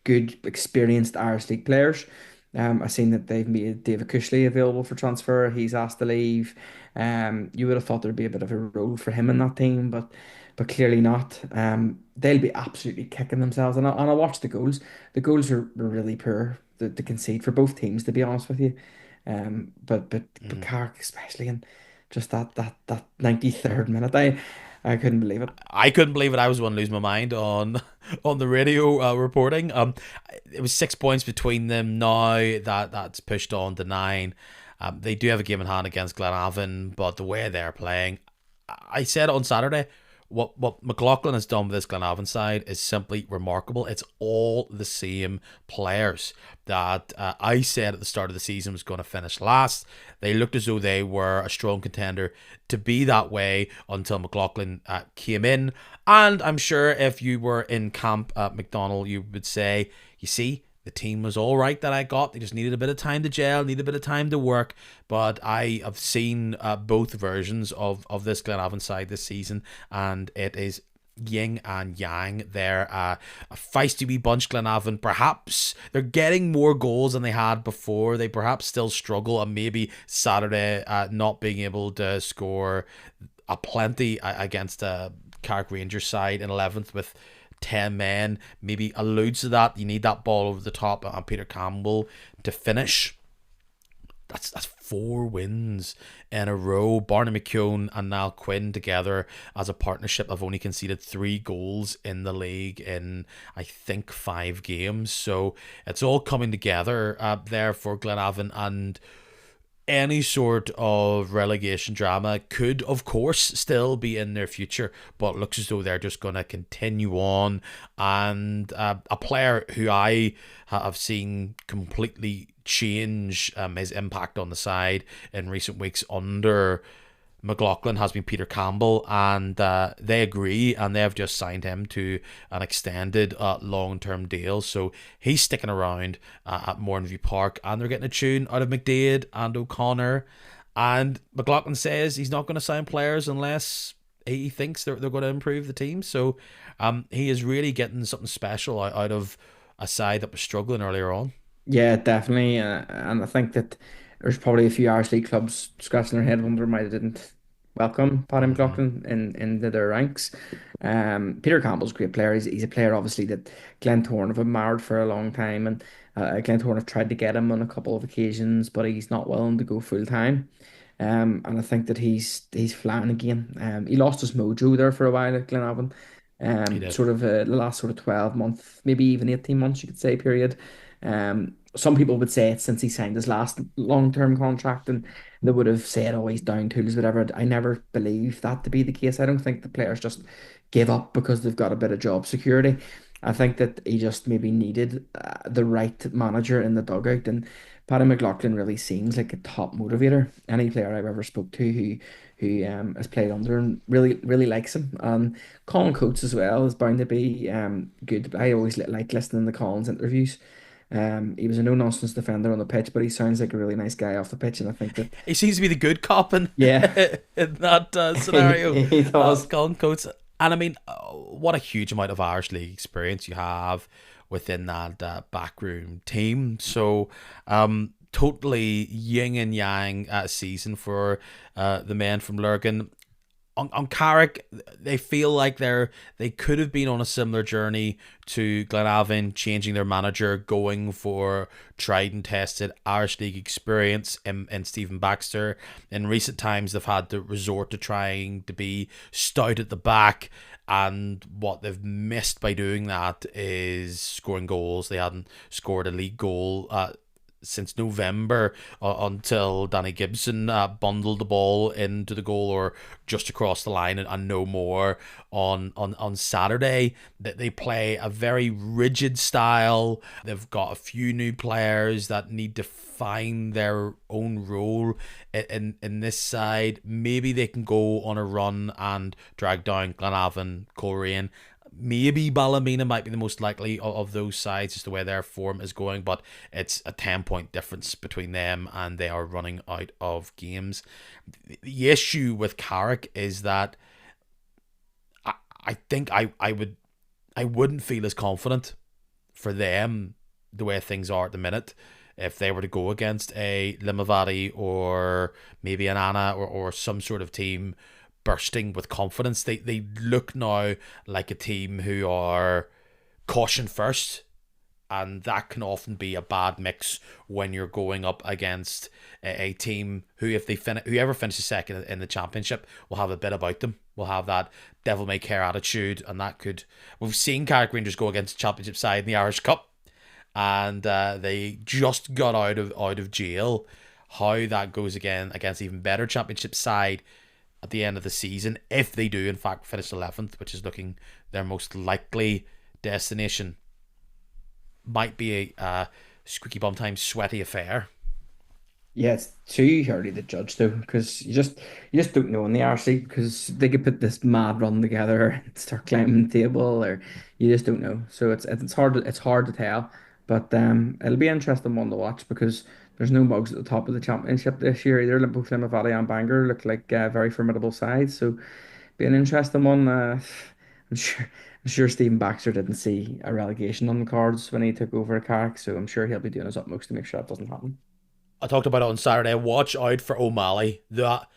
good experienced Irish League players. I've seen that they've made David Cushley available for transfer. He's asked to leave. You would have thought there'd be a bit of a role for him in that team, but clearly not. They'll be absolutely kicking themselves. And I watched the goals. The goals were really poor to concede for both teams, to be honest with you. But Mhm. Carrick especially, and just that 93rd minute, I couldn't believe it. I couldn't believe it. I was one to lose my mind on on the radio reporting. It was 6 points between them. Now that's pushed on to nine. They do have a game in hand against Glenavon, but the way they're playing, I said on Saturday, what McLaughlin has done with this Glenavon side is simply remarkable. It's all the same players that I said at the start of the season was going to finish last. They looked as though they were a strong contender to be that way until McLaughlin came in. And I'm sure if you were in camp at McDonald, you would say, you see, the team was all right that I got. They just needed a bit of time to gel, needed a bit of time to work. But I have seen both versions of this Glenavon side this season, and it is yin and yang. They're a feisty wee bunch, Glenavon. Perhaps they're getting more goals than they had before. They perhaps still struggle, and maybe Saturday not being able to score a plenty against a Carrick Rangers side in 11th with 10 men maybe alludes to that. You need that ball over the top and Peter Campbell to finish. That's 4 wins in a row. Barney McKeown and Niall Quinn together as a partnership have only conceded 3 goals in the league in I think 5 games. So it's all coming together there for Glenavon, and any sort of relegation drama could, of course, still be in their future, but looks as though they're just going to continue on. And a player who I have seen completely change his impact on the side in recent weeks under McLaughlin has been Peter Campbell, and they agree, and they've just signed him to an extended long-term deal. So he's sticking around at Mourneview Park, and they're getting a tune out of McDade and O'Connor. And McLaughlin says he's not going to sign players unless he thinks they're going to improve the team. So he is really getting something special out of a side that was struggling earlier on. Yeah, definitely. And I think that there's probably a few Irish League clubs scratching their head wondering why they didn't welcome Paddy Mm-hmm. McLaughlin into their ranks. Peter Campbell's a great player. He's a player obviously that Glentoran have admired for a long time, and Glentoran have tried to get him on a couple of occasions, but he's not willing to go full time. And I think that he's flying again. He lost his mojo there for a while at Glenavon. He did. Sort of the last sort of 12 month, maybe even 18 months, you could say, period. Some people would say it's since he signed his last long-term contract, and they would have said, "Oh, he's down tools, whatever." I never believe that to be the case. I don't think the players just give up because they've got a bit of job security. I think that he just maybe needed the right manager in the dugout, and Paddy McLaughlin really seems like a top motivator. Any player I've ever spoke to who has played under him really likes him. And Colin Coates as well is bound to be good. I always like listening to Colin's interviews. He was a no-nonsense defender on the pitch, but he sounds like a really nice guy off the pitch, and I think that He seems to be the good cop in, yeah, in that he, scenario. he does. Colin Coates, and I mean, what a huge amount of Irish League experience you have within that backroom team. So, totally yin and yang season for the men from Lurgan. On Carrick, they feel like they could have been on a similar journey to Glenavon, changing their manager, going for tried and tested Irish League experience in Stephen Baxter. In recent times, they've had to resort to trying to be stout at the back, and what they've missed by doing that is scoring goals. They hadn't scored a league goal since November until Danny Gibson bundled the ball into the goal or just across the line, and no more on Saturday. That they play a very rigid style. They've got a few new players that need to find their own role in this side. Maybe they can go on a run and drag down Glenavon, Coleraine. maybe Ballymena might be the most likely of those sides, just the way their form is going, but it's a 10-point difference between them, and they are running out of games. The issue with Carrick is that I think I wouldn't feel as confident for them the way things are at the minute if they were to go against a Limavady or maybe an Anna, or some sort of team bursting with confidence. They look now like a team who are caution first, and that can often be a bad mix when you're going up against a team who, if they whoever finishes second in the championship, will have a bit about them. Will have that devil may care attitude, and that could. We've seen Carrick Rangers go against a championship side in the Irish Cup, and they just got out of jail. How that goes again against even better championship side at the end of the season, if they do in fact finish 11th, which is looking their most likely destination, might be a squeaky bum time sweaty affair. Yeah, it's too early to judge though, because you just don't know in the RC, because they could put this mad run together and start climbing the table, or you just don't know. So it's hard to tell. But it'll be an interesting one to watch, because there's no mugs at the top of the championship this year either. Both Limavady Valley and Bangor look like very formidable sides. So be an interesting one. I'm sure Stephen Baxter didn't see a relegation on the cards when he took over Carrick, so I'm sure he'll be doing his utmost to make sure that doesn't happen. I talked about it on Saturday. Watch out for O'Malley. That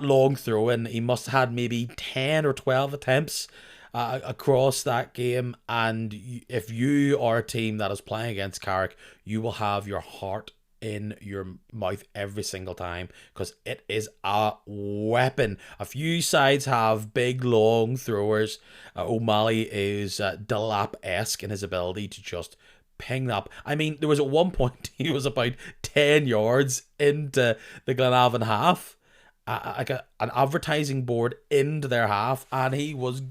long throw in, he must have had maybe 10 or 12 attempts across that game. And if you are a team that is playing against Carrick, you will have your heart in your mouth every single time, because it is a weapon. A few sides have big long throwers. O'Malley is Delap esque in his ability to just ping up. I mean, there was at one point he was about 10 yards into the Glenavon half, an advertising board into their half, and he was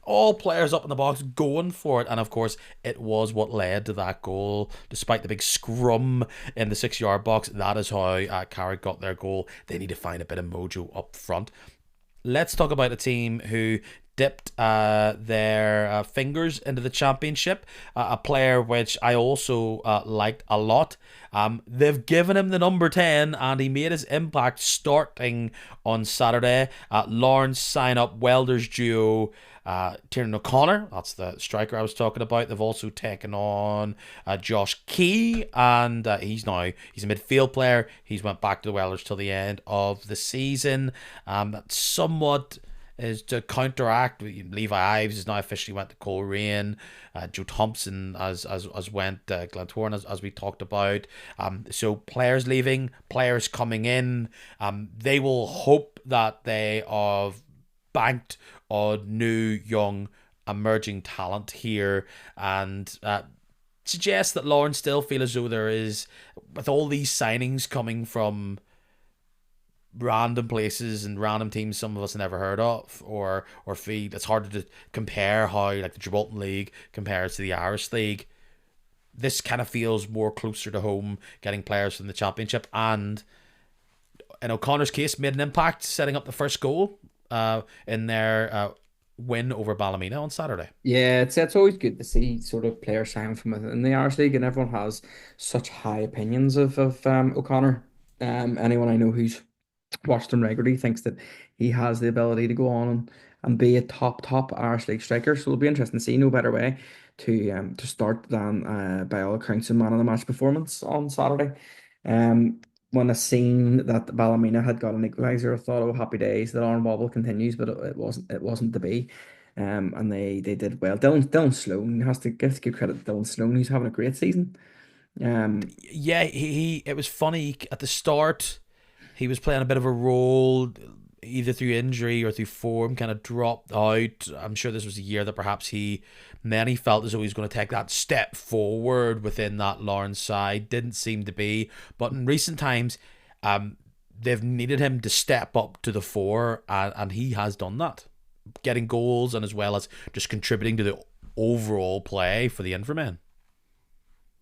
all players up in the box going for it. And of course, it was what led to that goal. Despite the big scrum in the 6 yard box, that is how Carrick got their goal. They need to find a bit of mojo up front. Let's talk about a team who dipped their fingers into the championship. A player which I also liked a lot. They've given him the number 10, and he made his impact starting on Saturday. Lawrence sign up Welders duo Tiernan O'Connor. That's the striker I was talking about. They've also taken on Josh Key, and he's a midfield player. He's went back to the Welders till the end of the season. That somewhat is to counteract. Levi Ives has now officially went to Coleraine. Joe Thompson as went Glentoran, as we talked about. So players leaving, players coming in. They will hope that they have banked on new, young, emerging talent here, and suggest that Lawrence still feel as though there is, with all these signings coming from random places and random teams some of us never heard of or feed, it's hard to compare how like the Gibraltar League compares to the Irish League. This kind of feels more closer to home, getting players from the championship, and in O'Connor's case made an impact setting up the first goal in their win over Ballymena on Saturday. Yeah, it's always good to see sort of players sign from within the Irish League, and everyone has such high opinions of O'Connor. Anyone I know who's watched him regularly thinks that he has the ability to go on and be a top Irish League striker. So it'll be interesting to see. No better way to start than by all accounts a man of the match performance on Saturday. Um, when I seen that Ballymena had got an equaliser, I thought, oh, happy days. The arm wobble continues, but it wasn't to be. And they did well. Dylan Sloan has to give credit to Dylan Sloan, who's having a great season. Um, Yeah, he it was funny at the start. He was playing a bit of a role, either through injury or through form, kind of dropped out. I'm sure this was a year that perhaps he felt as though he was going to take that step forward within that Lawrence side. Didn't seem to be. But in recent times, they've needed him to step up to the fore, and he has done that. Getting goals, and as well as just contributing to the overall play for the Inframen.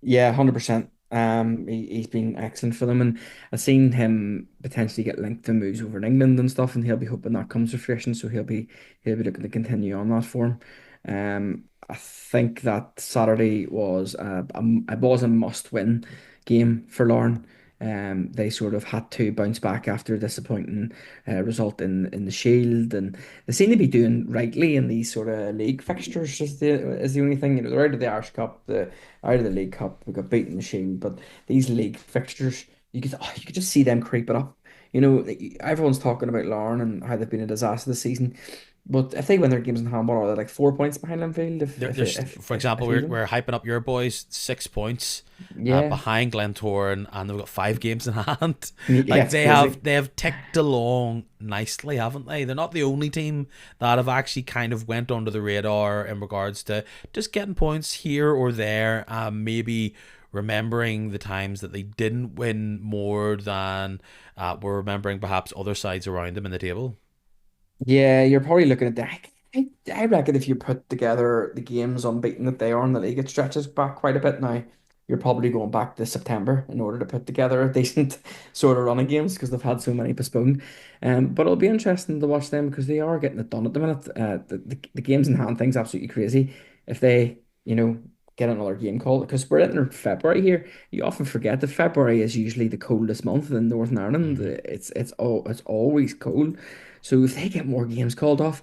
Yeah, 100%. He's been excellent for them, and I've seen him potentially get linked to moves over in England and stuff, and he'll be hoping that comes to fruition. So he'll be looking to continue on that form. I think that Saturday was it was a must-win game for Lauren. They sort of had to bounce back after a disappointing result in the Shield, and they seem to be doing rightly in these sort of league fixtures. Is the only thing, they're out of the Irish Cup, the out of the League Cup. We got beaten in the Shield, but these league fixtures, you could just see them creeping up. Everyone's talking about Lauren and how they've been a disaster this season. But if they win their games in handball, are they like 4 points behind Linfield There's, for example, if even? we're hyping up your boys 6 points Yeah, behind Glentoran, and they've got 5 games in hand. yeah, Like it's crazy. they have ticked along nicely, haven't they? They're not the only team that have actually kind of went under the radar in regards to just getting points here or there. Maybe remembering the times that they didn't win more than we're remembering perhaps other sides around them in the table. Yeah, you're probably looking at that. I reckon if you put together the games unbeaten that they are in the league, it stretches back quite a bit now. You're probably going back to September in order to put together a decent sort of run of games because they've had so many postponed. But it'll be interesting to watch them because they are getting it done at the minute. The games in hand thing's absolutely crazy. If they, get another game called, because we're in February here, you often forget that February is usually the coldest month in Northern Ireland. Mm-hmm. It's always cold. So if they get more games called off,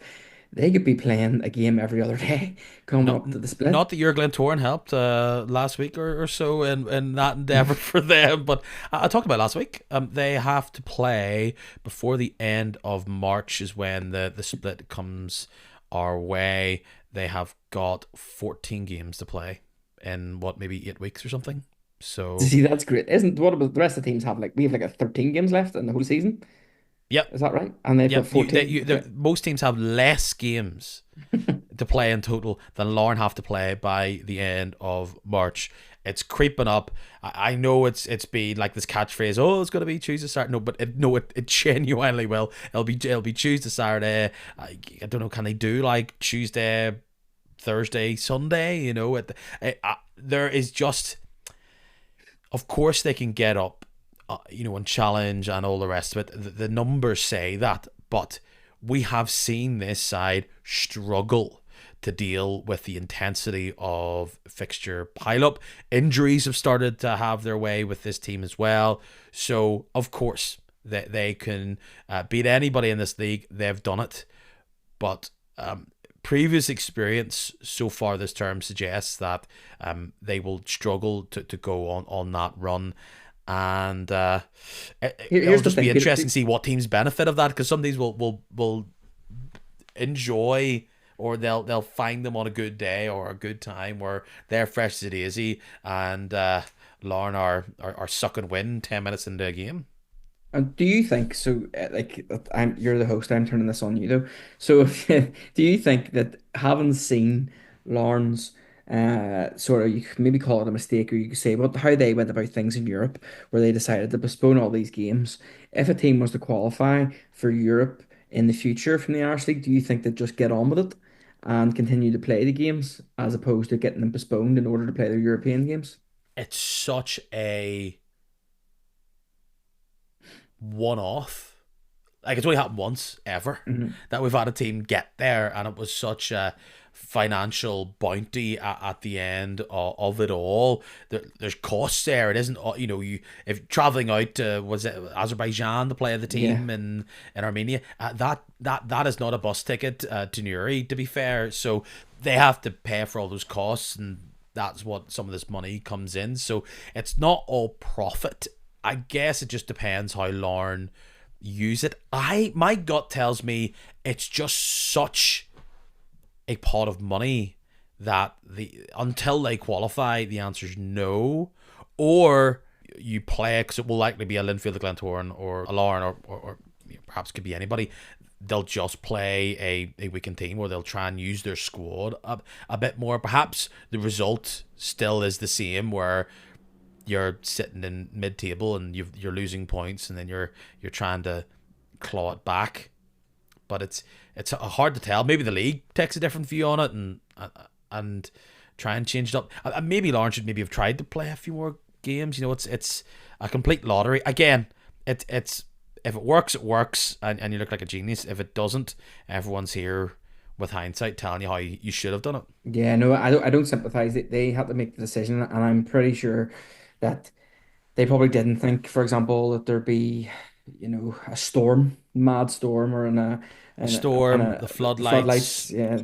they could be playing a game every other day coming Not up to the split. not that your Glentoran helped last week or so in that endeavour for them, but I talked about last week. They have to play before the end of March is when the split comes our way. They have got 14 games to play in what, maybe 8 weeks or something. So See, that's great. Isn't what about the rest of the teams have like we have like a 13 games left in the whole season? yep, Is that right? And they've got yep. 14 to play. Most teams have less games to play in total than Lauren have to play by the end of March. It's creeping up. I know it's been like this catchphrase. Oh, it's gonna be Tuesday, Saturday. No, but it genuinely will. It'll be Tuesday, Saturday. I don't know. Can they do like Tuesday, Thursday, Sunday? There is just, of course, they can get up, and challenge and all the rest of it. The numbers say that, but we have seen this side struggle to deal with the intensity of fixture pileup. Injuries have started to have their way with this team as well. So, of course, they can beat anybody in this league. They've done it. But previous experience so far this term suggests that they will struggle to go on that run. And it'll Here's the just be thing, Peter. interesting to see what teams benefit of that, because some of these will enjoy, or they'll find them on a good day or a good time where they're fresh as a daisy, and Lauren are sucking wind 10 minutes into a game. And do you think so? Like, you're the host. I'm turning this on you though. So, do you think that having seen Lauren's sort of, you could maybe call it a mistake, or you could say, well, how they went about things in Europe, where they decided to postpone all these games. If a team was to qualify for Europe in the future from the Irish League, do you think they'd just get on with it and continue to play the games as opposed to getting them postponed in order to play their European games? It's such a one-off. Like, it's only happened once ever Hmm. that we've had a team get there, and it was such a financial bounty at the end of it all. There's costs there. It isn't, you if traveling out to, was it Azerbaijan to play the Yeah. team in Armenia, that is not a bus ticket to Newry, to be fair. So they have to pay for all those costs, and that's what some of this money comes in. So it's not all profit. I guess it just depends how Lauren use it. My gut tells me it's just such a pot of money that the until they qualify, the answer is no. Or you play, because it will likely be a Linfield, a Glentoran, or a Lauren, or perhaps could be anybody. They'll just play a weekend team, or they'll try and use their squad a bit more. Perhaps the result still is the same, where you're sitting in mid-table and you're losing points, and then you're trying to claw it back. But it's hard to tell. Maybe the league takes a different view on it, and try and change it up. Maybe Lauren should maybe have tried to play a few more games. It's a complete lottery. Again, it's if it works, it works, and you look like a genius. If it doesn't, everyone's here with hindsight telling you how you should have done it. Yeah, no, I don't sympathize. They had to make the decision, and I'm pretty sure that they probably didn't think, for example, that there'd be, a storm, mad storm, or The in storm, the the floodlights. floodlights. Yeah,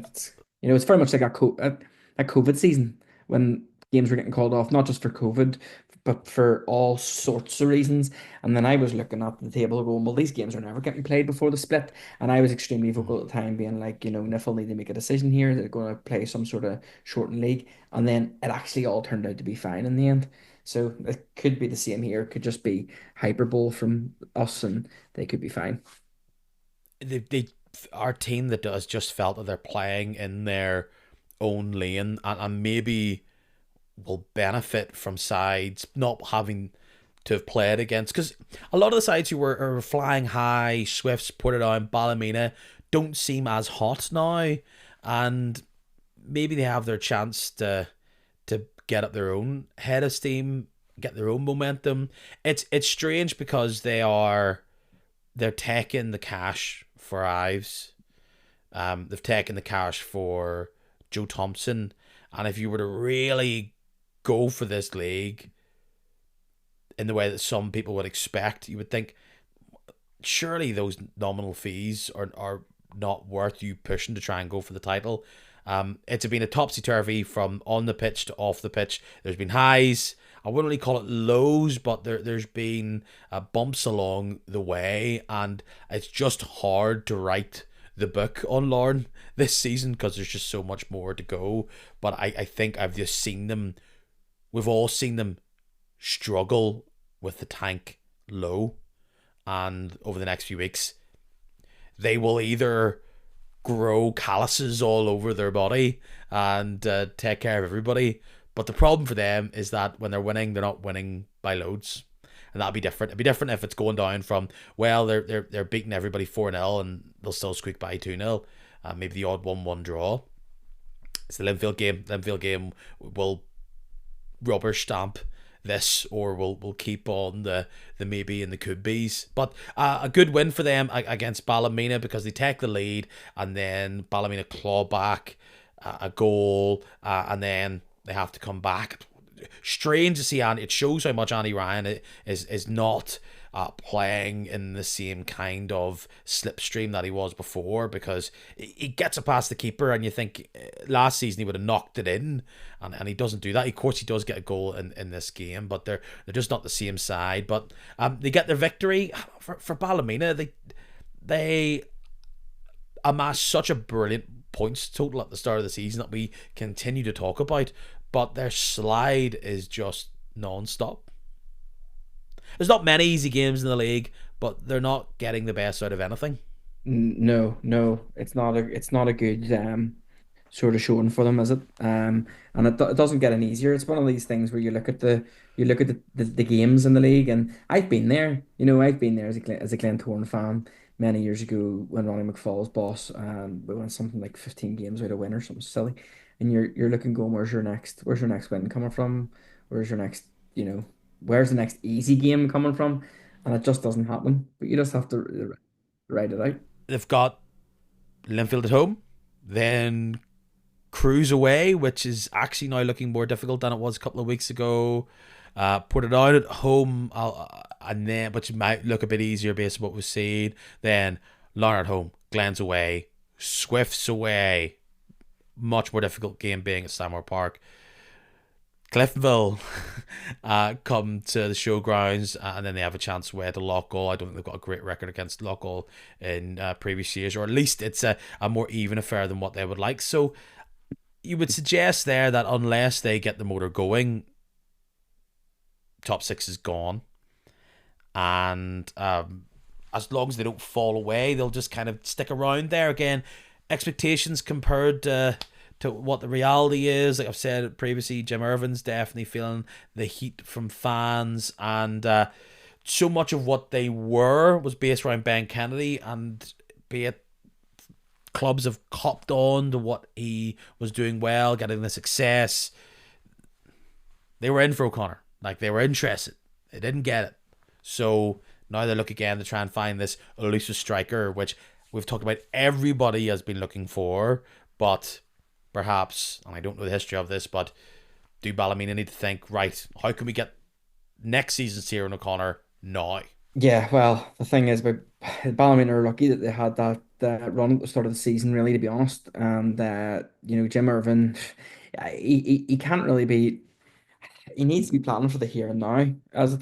it's very much like a COVID season when games were getting called off, not just for COVID, but for all sorts of reasons. And then I was looking at the table going, well, these games are never getting played before the split. And I was extremely vocal at the time, being like, Nifl need to make a decision here. They're going to play some sort of shortened league. And then it actually all turned out to be fine in the end. So it could be the same here. It could just be hyperbole from us, and they could be fine. They our team that does just felt that they're playing in their own lane, and maybe will benefit from sides not having to have played against, because a lot of the sides who are flying high, Swifts, Portadown, Ballymena, don't seem as hot now, and maybe they have their chance to get up their own head of steam, get their own momentum. It's strange because they're taking the cash for Ives. They've taken the cash for Joe Thompson, and if you were to really go for this league in the way that some people would expect, you would think surely those nominal fees are not worth you pushing to try and go for the title. It's been a topsy turvy from on the pitch to off the pitch. There's been highs. I wouldn't really call it lows, but there's been bumps along the way, and it's just hard to write the book on Lauren this season because there's just so much more to go. But I think I've just seen them. We've all seen them struggle with the tank low, and over the next few weeks, they will either grow calluses all over their body and take care of everybody. But the problem for them is that when they're winning, they're not winning by loads, and that'll be different. It'd be different if it's going down from, well, they're beating everybody 4-0 and they'll still squeak by 2-0, maybe the odd 1-1 draw. It's the Linfield game. Linfield game will rubber stamp this, or we'll keep on the maybe and the could be's. But a good win for them against Ballymena, because they take the lead and then Ballymena claw back a goal, and then they have to come back. Strange to see Andy. It shows how much Andy Ryan is not playing in the same kind of slipstream that he was before, because he gets it past the keeper and you think last season he would have knocked it in, and he doesn't do that. Of course he does get a goal in this game, but they're just not the same side. But they get their victory. For Ballymena, they amass such a brilliant points total at the start of the season that we continue to talk about, but their slide is just non-stop. There's not many easy games in the league, but they're not getting the best out of anything. No, no, it's not a good sort of showing for them, is it? And it doesn't get any easier. It's one of these things where you look at the games in the league, and I've been there. I've been there as a Glentoran fan many years ago when Ronnie McFall's boss, we won something like 15 games out of win or something silly, and you're looking going, where's your next win coming from? Where's your next you know where's the next easy game coming from? And it just doesn't happen. But you just have to write it out. They've got Linfield at home, then Cruise away, which is actually now looking more difficult than it was a couple of weeks ago. Put it out at home, and then which might look a bit easier based on what we've seen. Then Larne at home, Glens away, Swifts away. Much more difficult game being at Stanmore Park. Cliftonville come to the showgrounds, and then they have a chance away to Loughgall. I don't think they've got a great record against Loughgall in previous years, or at least it's a more even affair than what they would like. So you would suggest there that unless they get the motor going, top six is gone. And as long as they don't fall away, they'll just kind of stick around there. Again, expectations compared to what the reality is. Like I've said previously, Jim Irvin's definitely feeling the heat from fans, and so much of what they were was based around Ben Kennedy, and be it clubs have copped on to what he was doing well, getting the success. They were in for O'Connor. Like, they were interested. They didn't get it. So now they look again to try and find this elusive striker, which we've talked about everybody has been looking for, but perhaps, and I don't know the history of this, but do Ballymena need to think, right, how can we get next season's Ciarán O'Connor now? Yeah, well, the thing is, about Ballymena are lucky that they had that run at the start of the season, really, to be honest. And Jim Irvin, he can't really be. He needs to be planning for the here and now as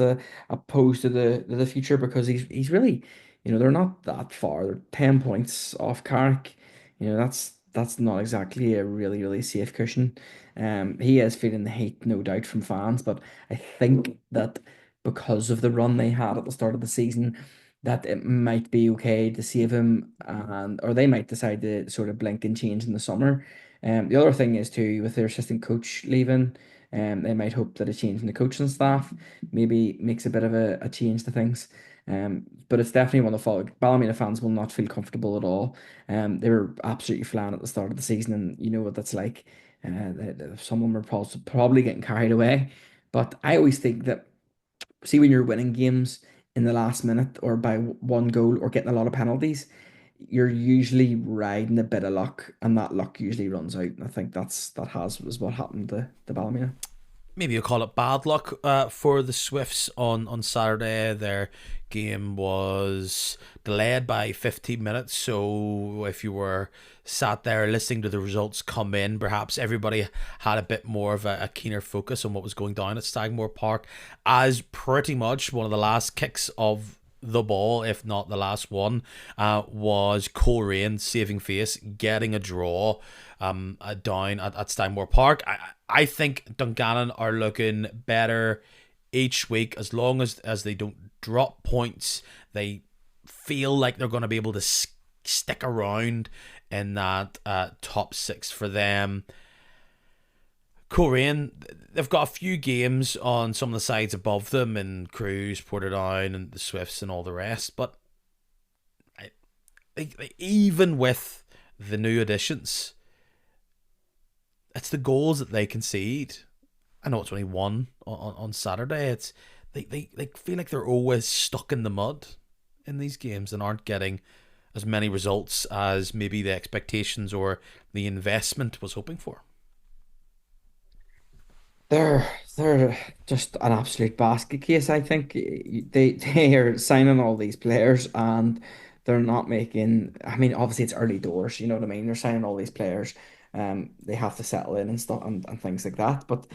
a opposed to the future, because he's really, they're not that far. They're 10 points off Carrick. That's not exactly a really safe cushion. He is feeling the heat, no doubt, from fans, but I think that because of the run they had at the start of the season, that it might be okay to save him, and or they might decide to sort of blink and change in the summer. The other thing is too, with their assistant coach leaving. They might hope that a change in the coaching staff maybe makes a bit of a change to things. But it's definitely one of the Ballymena fans will not feel comfortable at all. They were absolutely flying at the start of the season, and you know what that's like. Some of them are probably getting carried away. But I always think that, see, when you're winning games in the last minute or by one goal or getting a lot of penalties, you're usually riding a bit of luck, and that luck usually runs out. And I think was what happened to Ballymena. Maybe you call it bad luck for the Swifts on Saturday. Their game was delayed by 15 minutes, so if you were sat there listening to the results come in, perhaps everybody had a bit more of a keener focus on what was going down at Stagmore Park, as pretty much one of the last kicks of the ball, if not the last one, was Coleraine saving face, getting a draw down at Steinmore Park. I think Dungannon are looking better each week, as long as they don't drop points. They feel like they're going to be able to stick around in that top six for them. Coleraine, they've got a few games on some of the sides above them, in Crews, Portadown, and the Swifts, and all the rest. But even with the new additions, it's the goals that they concede. I know it's only one on Saturday. They feel like they're always stuck in the mud in these games and aren't getting as many results as maybe the expectations or the investment was hoping for. They're just an absolute basket case. I think they are signing all these players, and they're not making. I mean, obviously it's early doors. You know what I mean? They're signing all these players. They have to settle in and stuff and things like that. But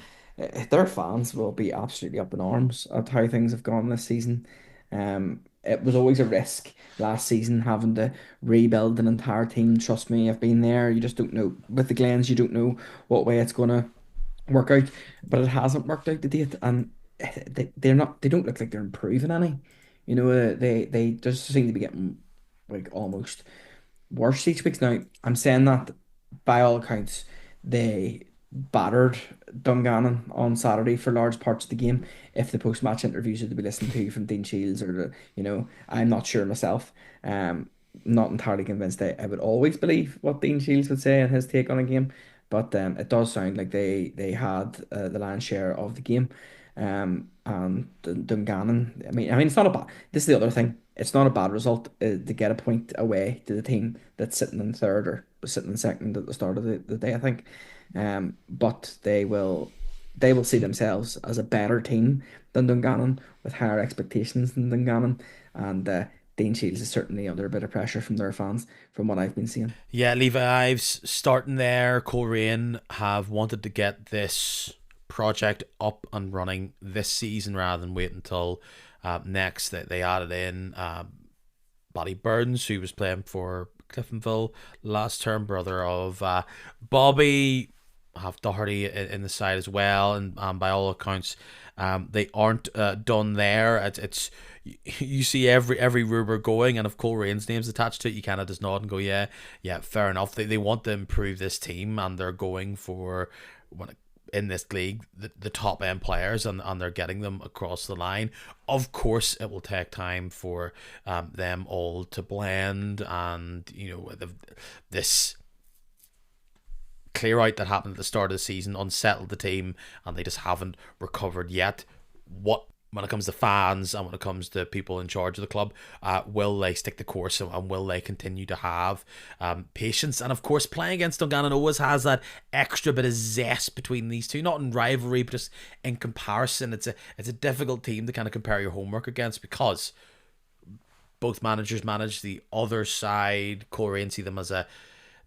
their fans will be absolutely up in arms at how things have gone this season. It was always a risk last season having to rebuild an entire team. Trust me, I've been there. You just don't know with the Glens. You don't know what way it's gonna work out, but it hasn't worked out to date, and they don't look like they're improving any. They just seem to be getting like almost worse each week. Now, I'm saying that by all accounts, they battered Dungannon on Saturday for large parts of the game. If the post-match interviews are to be listened to from Dean Shields, I'm not sure myself. Not entirely convinced. I would always believe what Dean Shields would say and his take on a game, but it does sound like they had the lion's share of the game. And Dungannon, it's not a bad. This is the other thing. It's not a bad result to get a point away to the team that's sitting in third or sitting in second at the start of the day, I think. But they will see themselves as a better team than Dungannon, with higher expectations than Dungannon, and Dean Shields is certainly under a bit of pressure from their fans, from what I've been seeing. Yeah, Levi Ives starting there. Coleraine have wanted to get this project up and running this season rather than wait until next. That they added in Buddy Burns, who was playing for Cliftonville last term, brother of Bobby. Have Doherty in the side as well, and by all accounts, they aren't done there. It's you see every rumor going, and if Colerane's name's attached to it, you kind of just nod and go, yeah, fair enough. They want to improve this team, and they're going for in this league the top end players, and they're getting them across the line. Of course, it will take time for them all to blend, and this clear out that happened at the start of the season unsettled the team, and they just haven't recovered yet. What when it comes to fans and when it comes to people in charge of the club, will they stick the course, and will they continue to have patience? And of course, playing against Dungannon always has that extra bit of zest between these two, not in rivalry, but just in comparison. It's a difficult team to kind of compare your homework against, because both managers manage the other side. Coleraine see them as a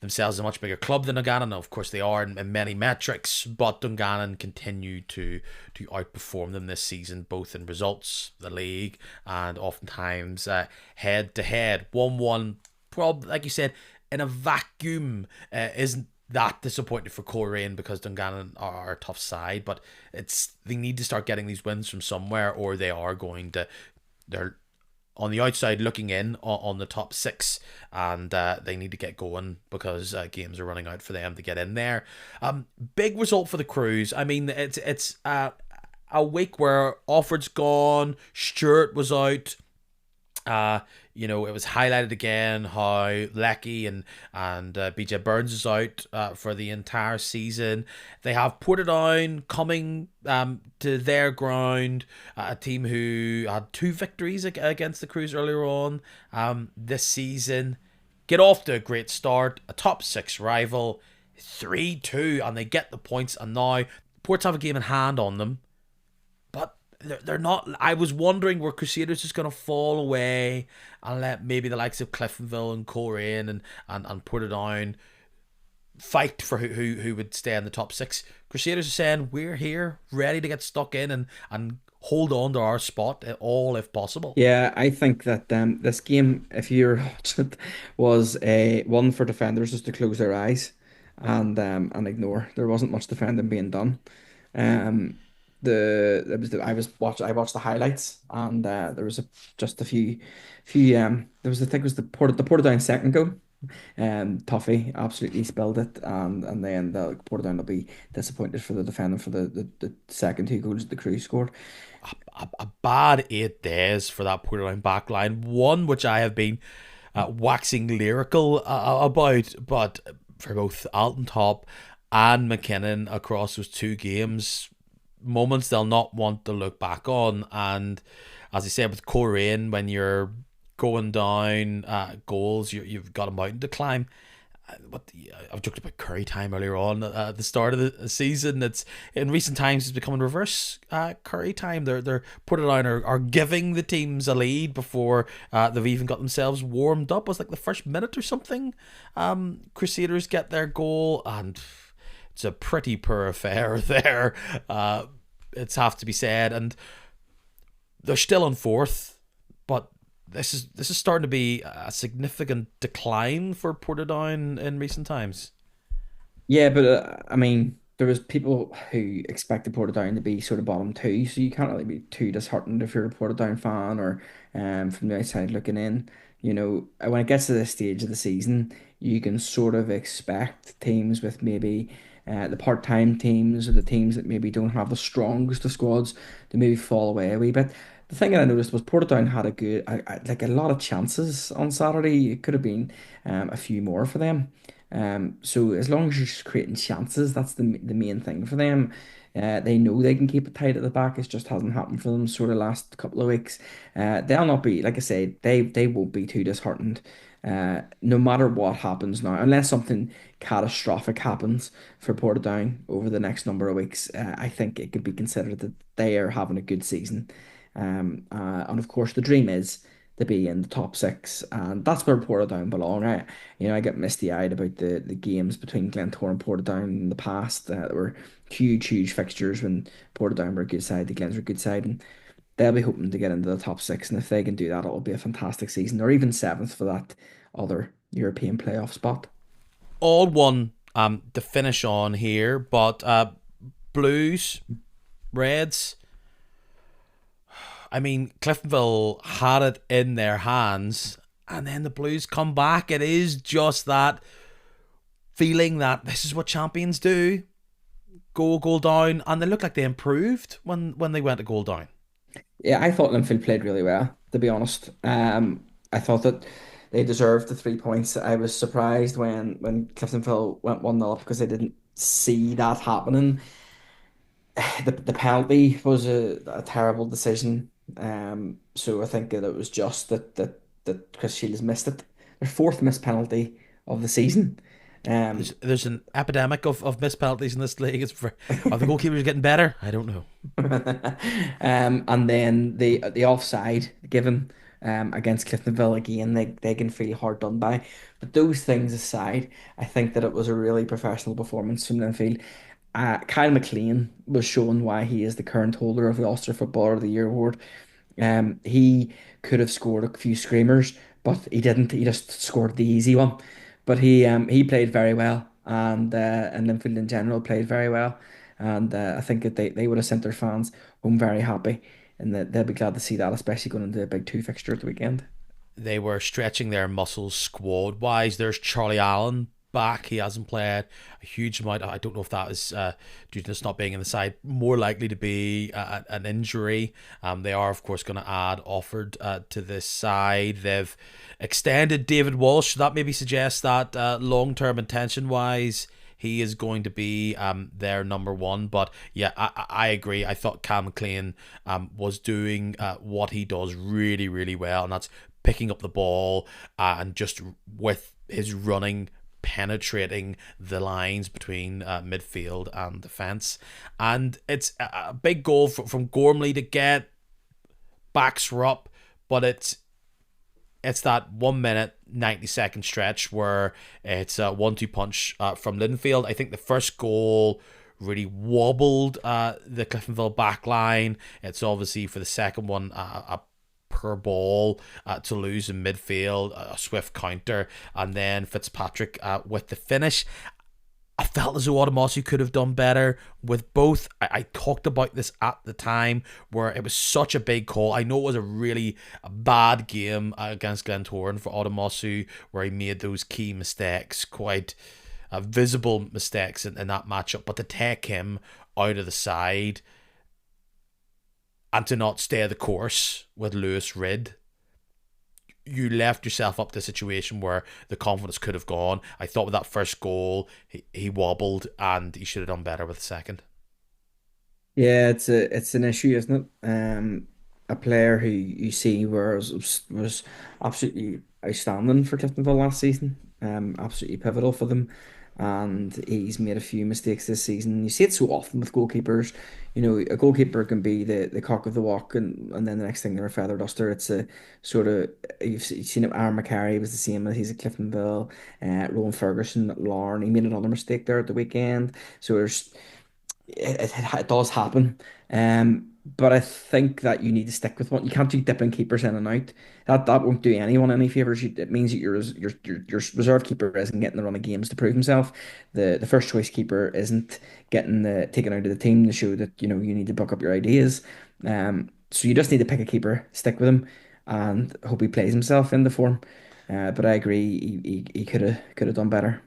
themselves a much bigger club than Dungannon. Of course, they are in many metrics, but Dungannon continue to outperform them this season, both in results, the league, and oftentimes head to head. 1-1, probably, like you said, in a vacuum, isn't that disappointing for Coleraine, because Dungannon are a tough side, but they need to start getting these wins from somewhere, or they are going to they're on the outside looking in on the top six, and they need to get going, because games are running out for them to get in there. Big result for the Crews. I mean, it's a week where Offord's gone, Stewart was out. Uh, it was highlighted again how Lecky and BJ Burns is out for the entire season. They have Portadown coming to their ground, a team who had two victories against the Crews earlier on this season. Get off to a great start, a top six rival, 3-2, and they get the points. And now Ports have a game in hand on them, but they're not. I was wondering, were Crusaders just going to fall away and let maybe the likes of Cliftonville and Coleraine and Portadown fight for who would stay in the top six? Crusaders are saying, we're here, ready to get stuck in and hold on to our spot at all if possible. Yeah, I think that this game, if you're watching it, was a one for defenders just to close their eyes and ignore. There wasn't much defending being done. Um, I watched the highlights, and there was just a few there was, I think it was the Portadown second goal. Tuffy absolutely spilled it, and then the Portadown will be disappointed for the defending for the second two goals the Crew scored. A bad 8 days for that Portadown backline. One which I have been waxing lyrical about, but for both Alton Top and McKinnon across those two games, moments they'll not want to look back on. And as I said with Coleraine, when you're going down goals, you've got a mountain to climb. I've joked about curry time earlier on at the start of the season. It's in recent times it's becoming reverse curry time. They're putting on are giving the teams a lead before they've even got themselves warmed up. It was like the first minute or something. Crusaders get their goal, and it's a pretty poor affair there. It's have to be said, and they're still on fourth, but this is starting to be a significant decline for Portadown in recent times. Yeah, but I mean, there was people who expected Portadown to be sort of bottom two, so you can't really be too disheartened if you're a Portadown fan or from the outside looking in. When it gets to this stage of the season, you can sort of expect teams with maybe the part-time teams, or the teams that maybe don't have the strongest of squads, to maybe fall away a wee bit. The thing that I noticed was Portadown had like a lot of chances on Saturday. It could have been a few more for them. So as long as you're just creating chances, that's the main thing for them. They know they can keep it tight at the back. It just hasn't happened for them sort of last couple of weeks. They'll not be, like I say, they won't be too disheartened. No matter what happens now, unless something catastrophic happens for Portadown over the next number of weeks, I think it could be considered that they are having a good season. And of course, the dream is to be in the top six, and that's where Portadown belong. I get misty-eyed about the games between Glentoran and Portadown in the past. There were huge fixtures when Portadown were a good side, the Glens were a good side, and they'll be hoping to get into the top six. And if they can do that, it'll be a fantastic season, or even seventh for that other European playoff spot. All one to finish on here, but Blues, Reds. I mean, Cliftonville had it in their hands, and then the Blues come back. It is just that feeling that this is what champions do. Goal down, and they look like they improved when they went to goal down. Yeah, I thought Linfield played really well, to be honest. I thought that they deserved the 3 points. I was surprised when Cliftonville went 1-0 up, because I didn't see that happening. the penalty was a terrible decision. So I think that it was just that Chris Shields missed it. Their fourth missed penalty of the season. Um, There's an epidemic of missed penalties in this league. Are the goalkeepers getting better? I don't know. and then the offside given against Cliftonville again, they can feel hard done by. But those things aside, I think that it was a really professional performance from Linfield. Kyle McLean was shown why he is the current holder of the Ulster Footballer of the Year award. He could have scored a few screamers, but he didn't. He just scored the easy one. But he played very well, and Linfield in general played very well. And I think that they would have sent their fans home very happy, and that they'll be glad to see that, especially going into a big two fixture at the weekend. They were stretching their muscles squad wise. There's Charlie Allen back. He hasn't played a huge amount. I don't know if that is due to this not being in the side. More likely to be an injury. They are, of course, going to add Offord to this side. They've extended David Walsh. That maybe suggests that long term intention wise, he is going to be their number one. But yeah, I agree. I thought Cam McLean was doing what he does really, really well, and that's picking up the ball and just with his running penetrating the lines between midfield and defence. And it's a big goal from Gormley to get backs her up, but it's that 1 minute 90-second stretch where it's a 1-2 punch from Linfield. I think the first goal really wobbled the Cliftonville back line. It's obviously for the second one a per ball to lose in midfield, a swift counter, and then Fitzpatrick with the finish. I felt as though Automasu could have done better with both. I talked about this at the time where it was such a big call. I know it was a bad game against Glentoran for Automasu where he made those key mistakes, quite visible mistakes in that matchup. But to take him out of the side and to not stay the course with Lewis Rid, you left yourself up to a situation where the confidence could have gone. I thought with that first goal, he wobbled and he should have done better with the second. Yeah, it's an issue, isn't it? A player who you see was absolutely outstanding for Cliftonville last season. Absolutely pivotal for them, and he's made a few mistakes this season. You see it so often with goalkeepers. You know, a goalkeeper can be the cock of the walk, and then the next thing they're a feather duster. It's a sort of you've seen it. Aaron McCarry was the same. He's at Cliftonville. Rowan Ferguson at Larne. He made another mistake there at the weekend. So there's it does happen. But I think that you need to stick with one. You can't do dipping keepers in and out. That won't do anyone any favors. It means that your reserve keeper isn't getting the run of games to prove himself. The first choice keeper isn't getting the taken out of the team to show that you need to buck up your ideas. So you just need to pick a keeper, stick with him, and hope he plays himself into form. But I agree, he could have done better.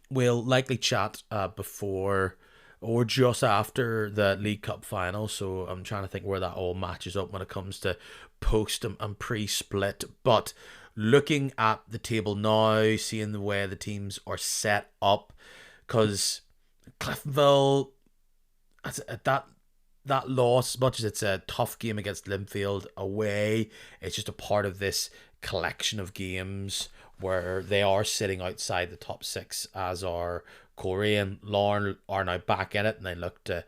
We'll likely chat before or just after the League Cup final. So I'm trying to think where that all matches up when it comes to post and pre-split. But looking at the table now, seeing the way the teams are set up, because Cliftonville, that loss, as much as it's a tough game against Linfield away, it's just a part of this collection of games where they are sitting outside the top six, as are Corey and Lauren are now back in it, and they look to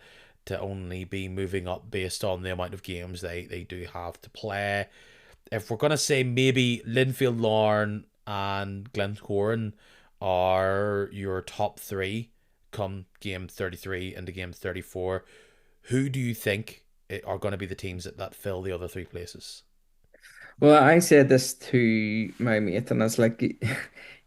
only be moving up based on the amount of games they do have to play. If we're gonna say maybe Linfield, Lauren, and Glentoran are your top three come game 33 into game 34, who do you think are going to be the teams that fill the other three places? Well, I said this to my mate, and it's like,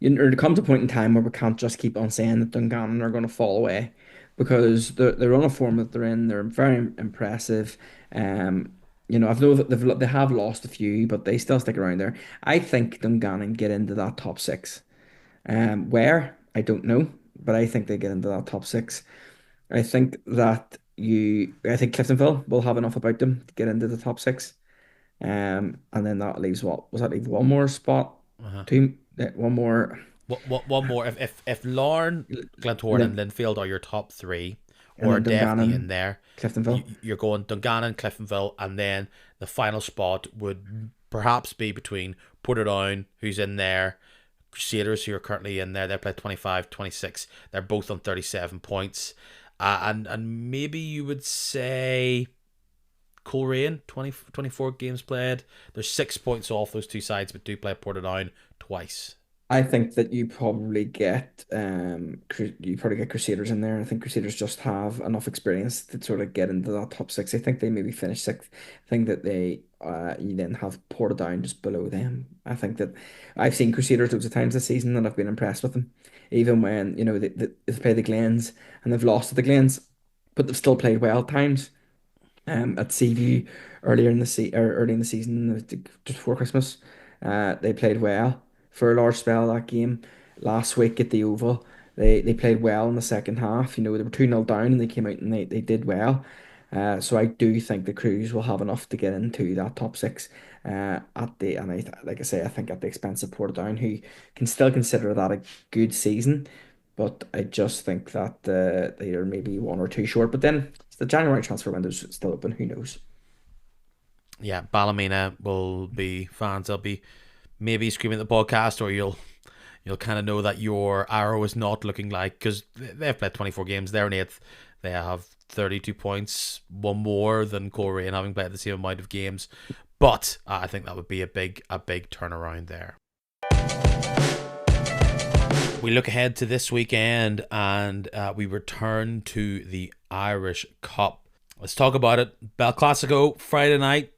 there comes a point in time where we can't just keep on saying that Dungannon are going to fall away because they're on a form that they're in. They're very impressive. Um, I know that they have lost a few, but they still stick around there. I think Dungannon get into that top six. Where I don't know, but I think they get into that top six. I think Cliftonville will have enough about them to get into the top six. And then that leaves what? Was that leave one more spot? Uh-huh. One more. One more. If Larne, Glentoran, and Lim Linfield are your top three, and or then definitely Dungannon, in there. Cliftonville. You're going Dungannon, Cliftonville, and then the final spot would perhaps be between Portadown, who's in there, Crusaders, who are currently in there. They play 25, 26. They're both on 37 points. And maybe you would say Coleraine, 24 games played. There's 6 points off those two sides, but do play Portadown twice. I think that you probably get Crusaders in there. I think Crusaders just have enough experience to sort of get into that top six. I think they maybe finish sixth. I think that you then have Portadown just below them. I think that I've seen Crusaders loads of times this season and I've been impressed with them. Even when, they've played the Glens and they've lost to the Glens, but they've still played well at times. At Seaview early in the season, just before Christmas. They played well for a large spell that game. Last week at the Oval, they played well in the second half. They were 2-0 down and they came out and they did well. So I do think the Crews will have enough to get into that top six. Like I say, I think at the expense of Portadown, who can still consider that a good season. But I just think that they are maybe one or two short. But then the January transfer window's still open. Who knows? Yeah, Ballymena will be fans. They'll be maybe screaming at the podcast, or you'll kind of know that your arrow is not looking like, because they've played 24 games. They're in eighth. They have 32 points, one more than Coleraine, having played the same amount of games. But I think that would be a big turnaround there. We look ahead to this weekend and we return to the Irish Cup. Let's talk about it. Bell Classico, Friday night.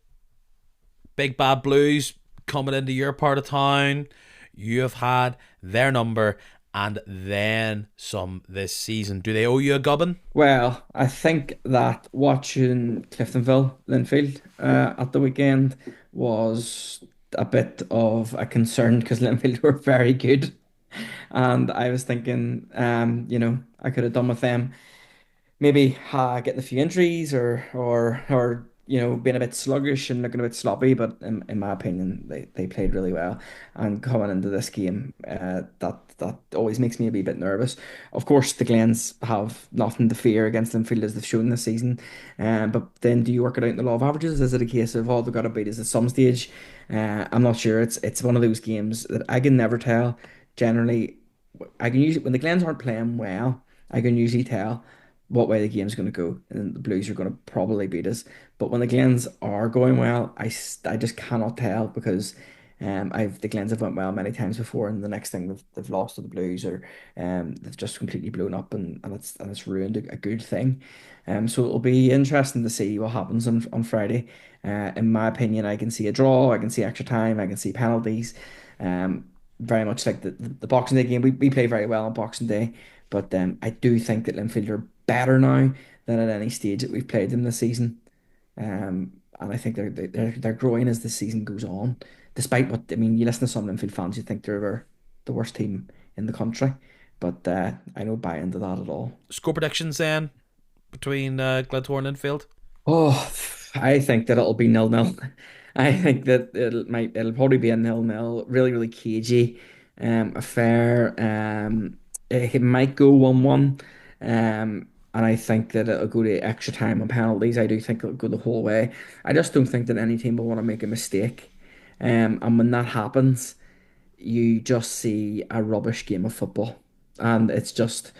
Big Bad Blues coming into your part of town. You have had their number and then some this season. Do they owe you a gubbin? Well, I think that watching Cliftonville, Linfield at the weekend was a bit of a concern because Linfield were very good. And I was thinking, I could have done with them maybe getting a few injuries or being a bit sluggish and looking a bit sloppy. But in my opinion, they played really well. And coming into this game, that always makes me a wee bit nervous. Of course, the Glens have nothing to fear against Linfield as they've shown this season. But then do you work it out in the law of averages? Is it a case of all they've got to beat is at some stage? I'm not sure. It's one of those games that I can never tell. Generally, I can usually when the Glens aren't playing well, I can usually tell what way the game's going to go, and the Blues are going to probably beat us. But when the Glens are going well, I just cannot tell because the Glens have went well many times before, and the next thing they've lost to the Blues or they've just completely blown up and it's ruined a good thing. So it'll be interesting to see what happens on Friday. In my opinion, I can see a draw, I can see extra time, I can see penalties. Very much like the Boxing Day game. We play very well on Boxing Day, but I do think that Linfield are better now than at any stage that we've played them this season. And I think they're growing as the season goes on. Despite what I mean, you listen to some Linfield fans, you think they're the worst team in the country, but I don't buy into that at all. Score predictions then between Glentoran and Linfield? Oh, I think that it'll be 0-0. I think that it'll probably be a 0-0, really, really cagey affair. It might go 1-1. And I think that it'll go to extra time and penalties. I do think it'll go the whole way. I just don't think that any team will want to make a mistake. And when that happens, you just see a rubbish game of football. And it's just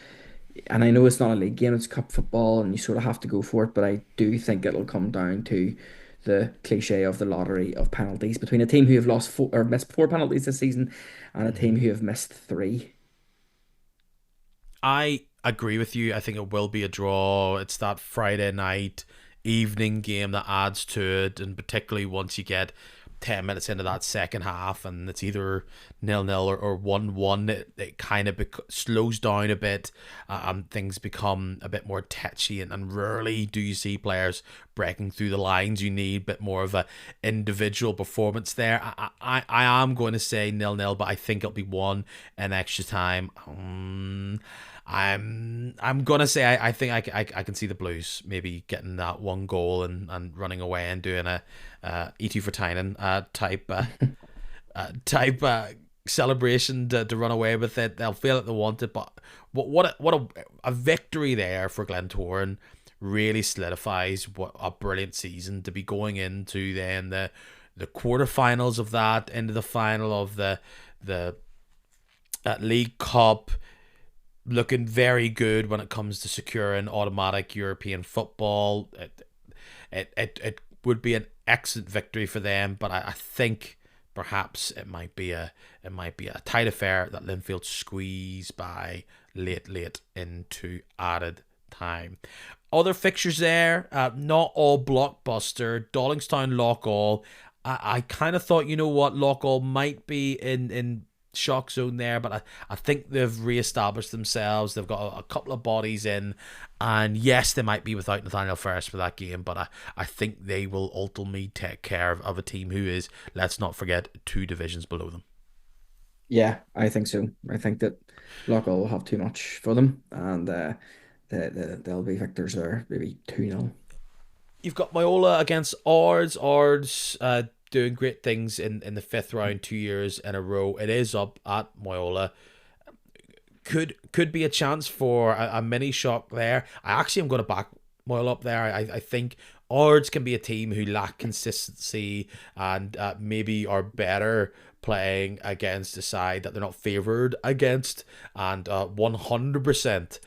and I know it's not a league game, it's cup football, and you sort of have to go for it. But I do think it'll come down to the cliche of the lottery of penalties between a team who have lost four or missed four penalties this season and a team who have missed three. I agree with you. I think it will be a draw. It's that Friday night evening game that adds to it, and particularly once you get 10 minutes into that second half and it's either 0-0 or 1-1, it kind of slows down a bit, and things become a bit more tetchy, and rarely do you see players breaking through the lines. You need a bit more of a individual performance there. I am going to say 0-0, but I think it'll be one in extra time. I'm gonna say I think I can see the Blues maybe getting that one goal and running away and doing a E2 for Tynan type celebration to run away with it. They'll feel that they want it, but what a victory there for Glentoran really solidifies what a brilliant season to be going into then the quarterfinals of that, into the final of the League Cup, looking very good when it comes to securing automatic European football. It would be an excellent victory for them, but I think perhaps it might be a tight affair that Linfield squeeze by late into added time. Other fixtures there, not all blockbuster. Dollingstown Lockall. I kind of thought, you know what, Lockall might be in shock zone there, but I think they've re-established themselves. They've got a couple of bodies in, and yes, they might be without Nathaniel Ferris for that game, but I think they will ultimately take care of a team who is, let's not forget, two divisions below them. Yeah, I think so. I think that Loughborough will have too much for them, and they'll be victors there, maybe 2-0. You've got Moyola against Ards. Ards doing great things in the fifth round 2 years in a row. It is up at Moyola. Could be a chance for a mini shock there. I actually am going to back Moyle up there. I think Ards can be a team who lack consistency and maybe are better playing against a side that they're not favoured against, and 100%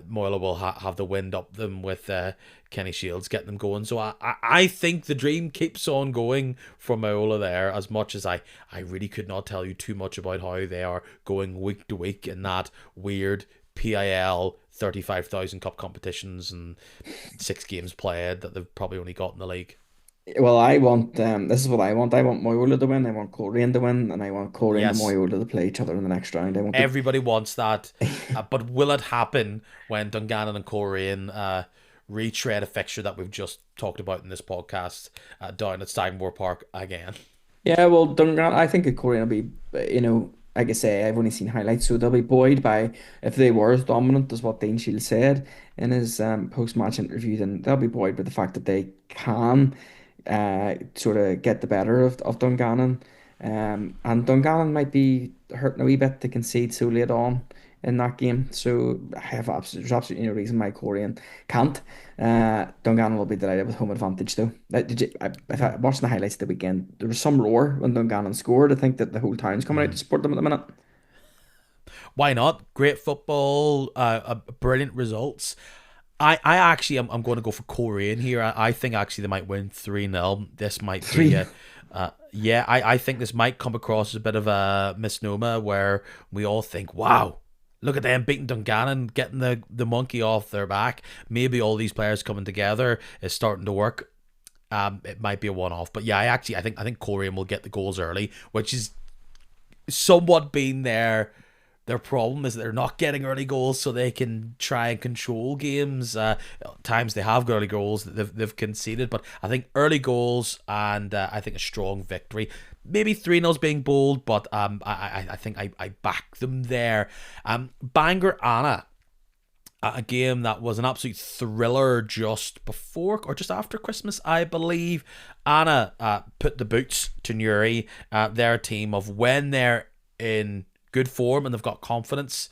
Moyle will have the wind up them with Kenny Shields getting them going. So I think the dream keeps on going for Moyola there, as much as I really could not tell you too much about how they are going week to week in that weird PIL 35,000 cup competitions and 6 games played that they've probably only got in the league. Well, I want this is what I want. I want Moyola to win. I want Coleraine to win, and I want Coleraine and Yes, Moyola to play each other in the next round. I want to. everybody wants that, but will it happen when Dungannon and Coleraine retread a fixture that we've just talked about in this podcast down at Stagmore Park again? Yeah, well, Dungan, I think Coleraine will be, like I say, I've only seen highlights, so they'll be buoyed by, if they were as dominant as what Dean Shields said in his post-match interview, then they'll be buoyed by the fact that they can sort of get the better of Dungannon. And Dungannon might be hurting a wee bit to concede so late on in that game. So there's absolutely no reason why Coleraine can't. Dungannon will be delighted with home advantage though. If I watched the highlights of the weekend, there was some roar when Dungannon scored. I think that the whole town's coming out to support them at the minute. Why not? Great football, brilliant results. I actually I'm going to go for Korean here. I think actually they might win 3-0. This might be Three. a yeah, I think this might come across as a bit of a misnomer where we all think, wow, look at them beating Dungannon, getting the monkey off their back. Maybe all these players coming together is starting to work. It might be a one-off, but yeah, I think Korean will get the goals early, which is somewhat been their problem is that they're not getting early goals, so they can try and control games. Times they have got early goals that they've conceded, but I think early goals and I think a strong victory. Maybe 3-0's being bold, but I think I back them there. Bangor Anna, a game that was an absolute thriller just before or just after Christmas, I believe. Anna put the boots to Newry, their team of when they're in good form and they've got confidence,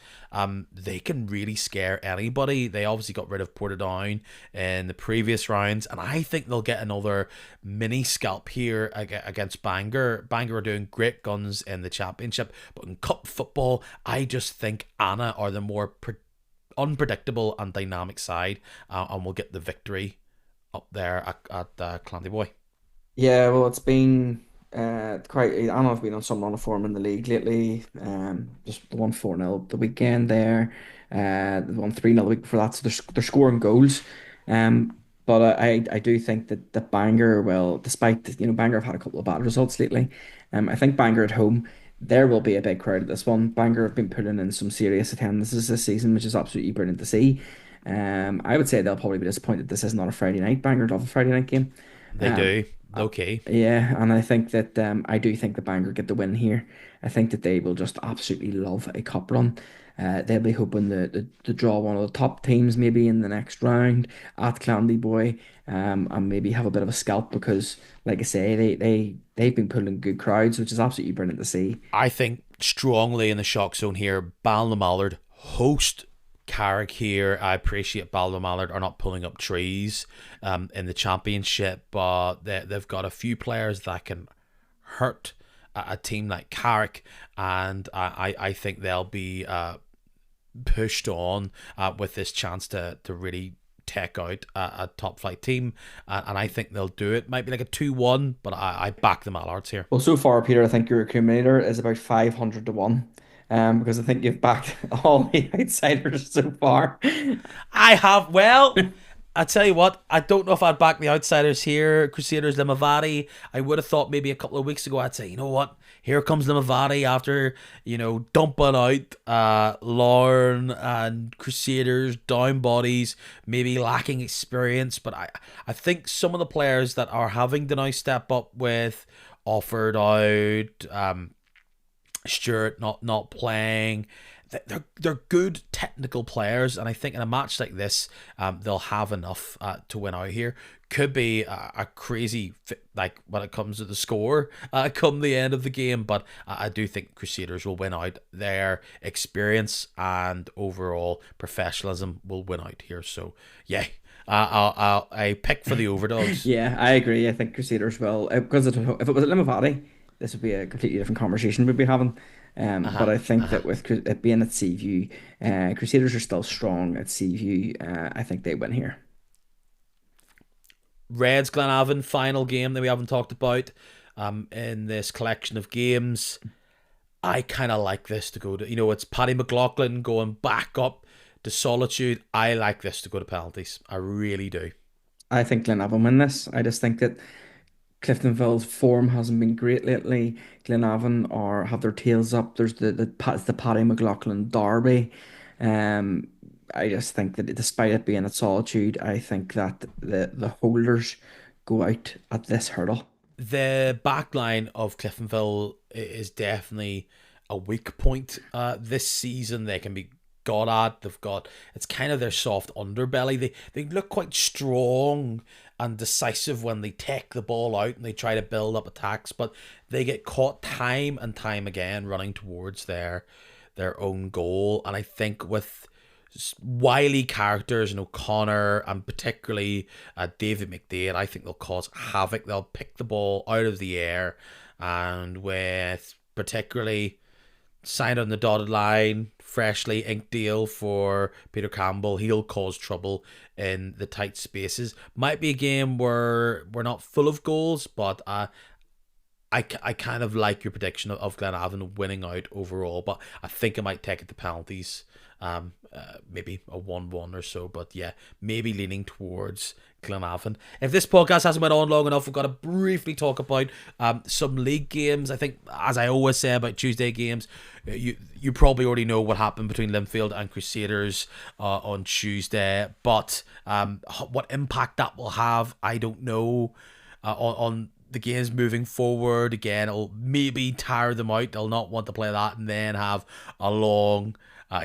they can really scare anybody. They obviously got rid of Portadown in the previous rounds, and I think they'll get another mini scalp here against Bangor. Bangor are doing great guns in the championship, but in cup football, I just think Anna are the more unpredictable and dynamic side, and will get the victory up there at Clantyboy. Yeah, well, it's been quite. I don't know if I've been on some run of form in the league lately. Just the one 4-0 the weekend there. The one 3-0 the week before that. So they're scoring goals. But I do think that Bangor, well, despite Bangor have had a couple of bad results lately. I think Bangor at home, there will be a big crowd at this one. Bangor have been putting in some serious attendances this season, which is absolutely brilliant to see. I would say they'll probably be disappointed this is not a Friday night. Bangor love a Friday night game. They Um, do. uh, Okay. yeah, and I think that I do think the Bangor get the win here. I think that they will just absolutely love a cup run. They'll be hoping to draw one of the top teams maybe in the next round at Clandy and maybe have a bit of a scalp because, like I say, they've been pulling good crowds, which is absolutely brilliant to see. I think strongly in the shock zone here. Ballinamallard host Carrick here. I appreciate Ballinamallard are not pulling up trees in the championship, but they've got a few players that can hurt a team like Carrick, and I think they'll be pushed on with this chance to really take out a top flight team, and I think they'll do it. Might be like a 2-1, but I back the Mallards here. Well, so far, Peter, I think your accumulator is about 500 to 1. Because I think you've backed all the outsiders so far. I have, well, I tell you what, I don't know if I'd back the outsiders here. Crusaders Limavady. I would have thought maybe a couple of weeks ago I'd say, you know what, here comes Limavady after, dumping out Larn and Crusaders, down bodies, maybe lacking experience. But I think some of the players that are having to now step up with offered out, Stewart not playing. They're good technical players, and I think in a match like this, they'll have enough to win out here. Could be a crazy like when it comes to the score come the end of the game, but I do think Crusaders will win out. Their experience and overall professionalism will win out here. So yeah, I pick for the overdogs. Yeah, I agree. I think Crusaders will, because if it was at Limavady, this would be a completely different conversation we'd be having. But I think that with it being at Seaview, Crusaders are still strong at Seaview. I think they win here. Reds Glenavon final game that we haven't talked about in this collection of games. I kind of like this to go to, it's Paddy McLaughlin going back up to Solitude. I like this to go to penalties. I really do. I think Glenavon win this. I just think that Cliftonville's form hasn't been great lately. Glenavon are have their tails up. There's the Paddy McLaughlin derby. Um, I just think that despite it being at Solitude, I think that the holders go out at this hurdle. The back line of Cliftonville is definitely a weak point this season. They can be got at. They've got, it's kind of their soft underbelly. They look quite strong and decisive when they take the ball out and they try to build up attacks, but they get caught time and time again running towards their own goal. And I think with wily characters, Connor and particularly David McDade, I think they'll cause havoc. They'll pick the ball out of the air, and with particularly signed on the dotted line, freshly inked deal for Peter Campbell, he'll cause trouble in the tight spaces. Might be a game where we're not full of goals, but I kind of like your prediction of Glenavon winning out overall, but I think I might take it to penalties. Maybe a 1-1 or so, but yeah, maybe leaning towards Glenavon. If this podcast hasn't went on long enough, we've got to briefly talk about some league games. I think, as I always say about Tuesday games, you probably already know what happened between Linfield and Crusaders on Tuesday, but what impact that will have, I don't know, on the games moving forward. Again, it'll maybe tire them out. They'll not want to play that and then have a long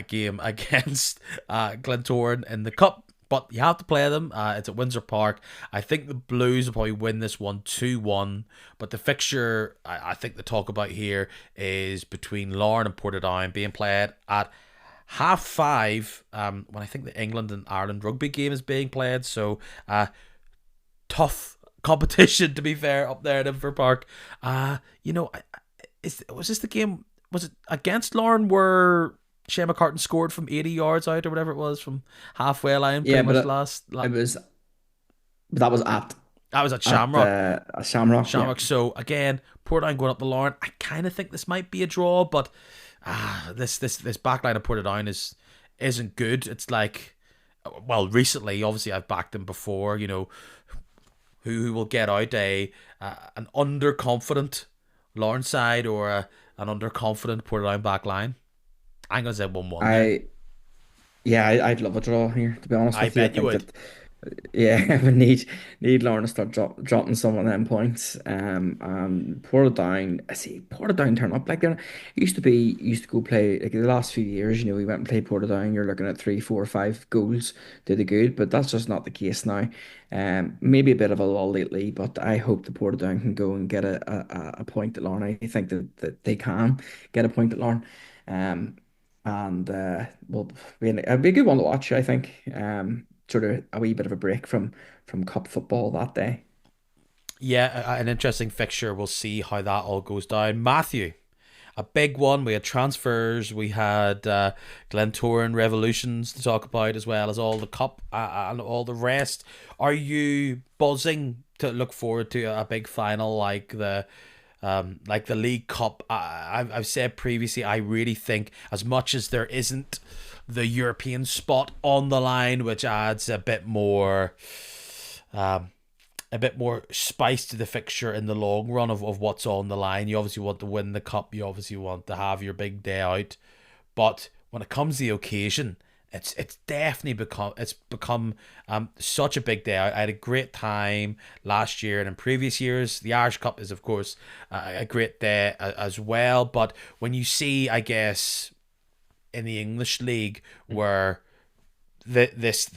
game against Glentoran in the Cup. But you have to play them. It's at Windsor Park. I think the Blues will probably win this one 2-1. But the fixture I think the talk about here is between Larne and Portadown being played at 5:30 when I think the England and Ireland rugby game is being played. So tough competition, to be fair, up there at Inver Park. Was this the game? Was it against Larne where Shane McCartan scored from 80 yards out or whatever it was from halfway line? Yeah, Pretty but much last. it was but that was That was at at Shamrock. Shamrock. Yeah, Shamrock. So again, Portadown going up the Larne. I kind of think this might be a draw, but this back line of Portadown isn't good. It's like, well, recently, obviously, I've backed them before. Who will get out an underconfident Larne side or an underconfident Portadown back line. I'm gonna say 1-1 there. I'd love a draw here. To be honest I with you, I bet you think would. that Yeah, we need Lauren to start dropping some of them points. Portadown, I see Portadown turn up like they're used to go play like the last few years. You know, we went and played Portadown. You're looking at three, four, five goals to the good, but that's just not the case now. Maybe a bit of a lull lately, but I hope the Portadown can go and get a point at Lauren. I think that they can get a point at Lauren. Um, and well, it'll be a good one to watch, I think. Sort of a wee bit of a break from cup football that day. Yeah, an interesting fixture. We'll see how that all goes down. Matthew, a big one. We had transfers. We had Glentoran revolutions to talk about, as well as all the cup and all the rest. Are you buzzing to look forward to a big final like the League Cup? I've said previously, I really think as much as there isn't the European spot on the line, which adds um, a bit more spice to the fixture in the long run of what's on the line. You obviously want to win the cup. You obviously want to have your big day out. But when it comes to the occasion, it's definitely become such a big day out. I had a great time last year and in previous years. The Irish Cup is of course a great day as well. But when you see, I guess, in the English league where this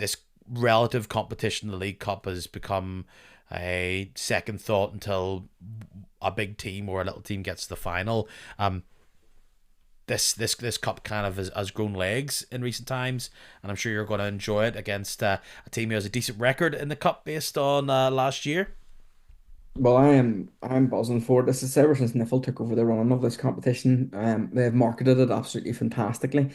relative competition, the League Cup, has become a second thought until a big team or a little team gets to the final. This cup kind of has grown legs in recent times, and I'm sure you're going to enjoy it against a team who has a decent record in the cup based on last year. Well, I'm buzzing for it. This is ever since Niffle took over the running of this competition. They've marketed it absolutely fantastically,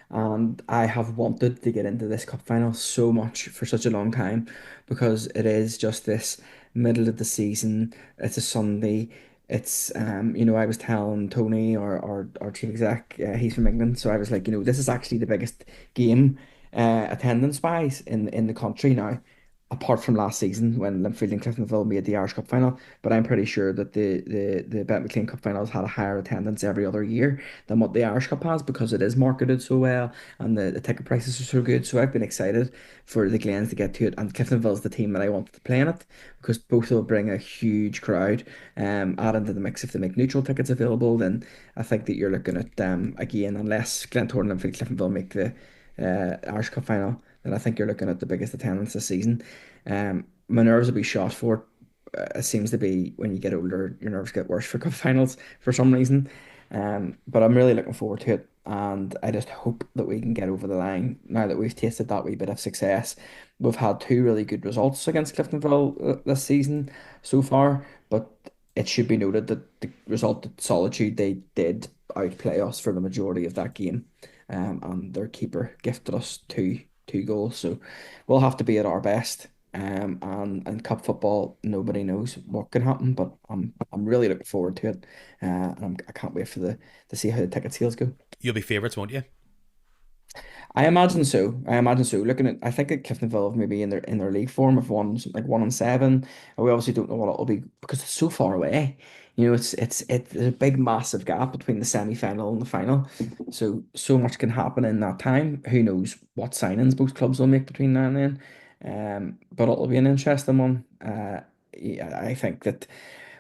and I have wanted to get into this cup final so much for such a long time because it is just this middle of the season. It's a Sunday. It's I was telling Tony, our chief exec, he's from England, so I was like, this is actually the biggest game attendance wise in the country now, apart from last season when Linfield and Cliftonville made the Irish Cup final. But I'm pretty sure that the Bet McLean Cup finals had a higher attendance every other year than what the Irish Cup has because it is marketed so well and the ticket prices are so good. So I've been excited for the Glens to get to it. And Cliftonville's the team that I wanted to play in it because both will bring a huge crowd. Add into the mix if they make neutral tickets available, then I think that you're looking at again, unless Glentoran and Cliftonville make the Irish Cup final, then I think you're looking at the biggest attendance this season. My nerves will be shot for it. It seems to be when you get older, your nerves get worse for cup finals for some reason. But I'm really looking forward to it, and I just hope that we can get over the line now that we've tasted that wee bit of success. We've had two really good results against Cliftonville this season so far, but it should be noted that the result at Solitude, they did outplay us for the majority of that game, and their keeper gifted us two goals. So we'll have to be at our best. And cup football, nobody knows what can happen, but I'm really looking forward to it. I can't wait for the to see how the ticket sales go. You'll be favourites, won't you? I imagine so. I imagine so. Looking at, I think at Cliftonville maybe in their league form of one like 1-7. And we obviously don't know what it'll be because it's so far away. There's a big massive gap between the semi-final and the final. So much can happen in that time. Who knows what signings both clubs will make between now and then. But it'll be an interesting one. Yeah, I think that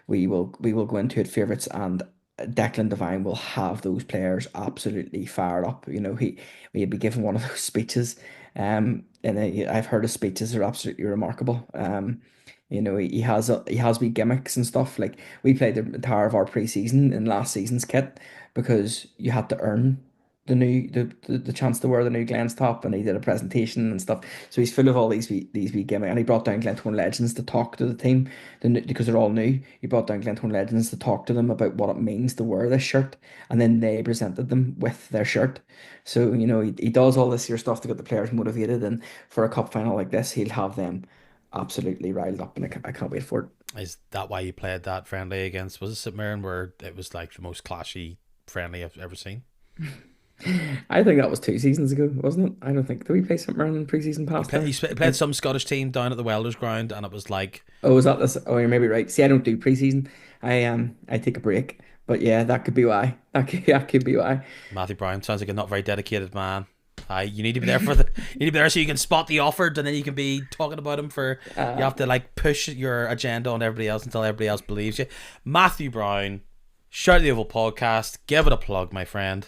we will go into it favourites, and Declan Devine will have those players absolutely fired up. He'd be given one of those speeches. And I've heard his speeches are absolutely remarkable. He has wee gimmicks and stuff. Like we played the entire of our pre-season in last season's kit because you had to earn the chance to wear the new Glens top, and he did a presentation and stuff. So he's full of all these wee gimmicks, and he brought down Glentoran legends to talk to the team, because they're all new. He brought down Glentoran legends to talk to them about what it means to wear this shirt, and then they presented them with their shirt. So he does all this here stuff to get the players motivated, and for a cup final like this, he'll have them absolutely riled up, and I can't wait for it. Is that why you played that friendly against, was it St Mirren, where it was like the most clashy friendly I've ever seen? I think that was 2 seasons ago, wasn't it? I don't think, did we play somewhere in pre-season You, past play, you there? sp- played some Scottish team down at the Welders ground, and it was like Oh, is that this? Oh, you're maybe right. See, I don't do preseason. I take a break. But yeah, that could be why. That could be why. Matthew Brown sounds like a not very dedicated man. You need to be there for the. You need to be there so you can spot the offered, and then you can be talking about them for. You have to like push your agenda on everybody else until everybody else believes you. Matthew Brown, Shout the Oval podcast. Give it a plug, my friend.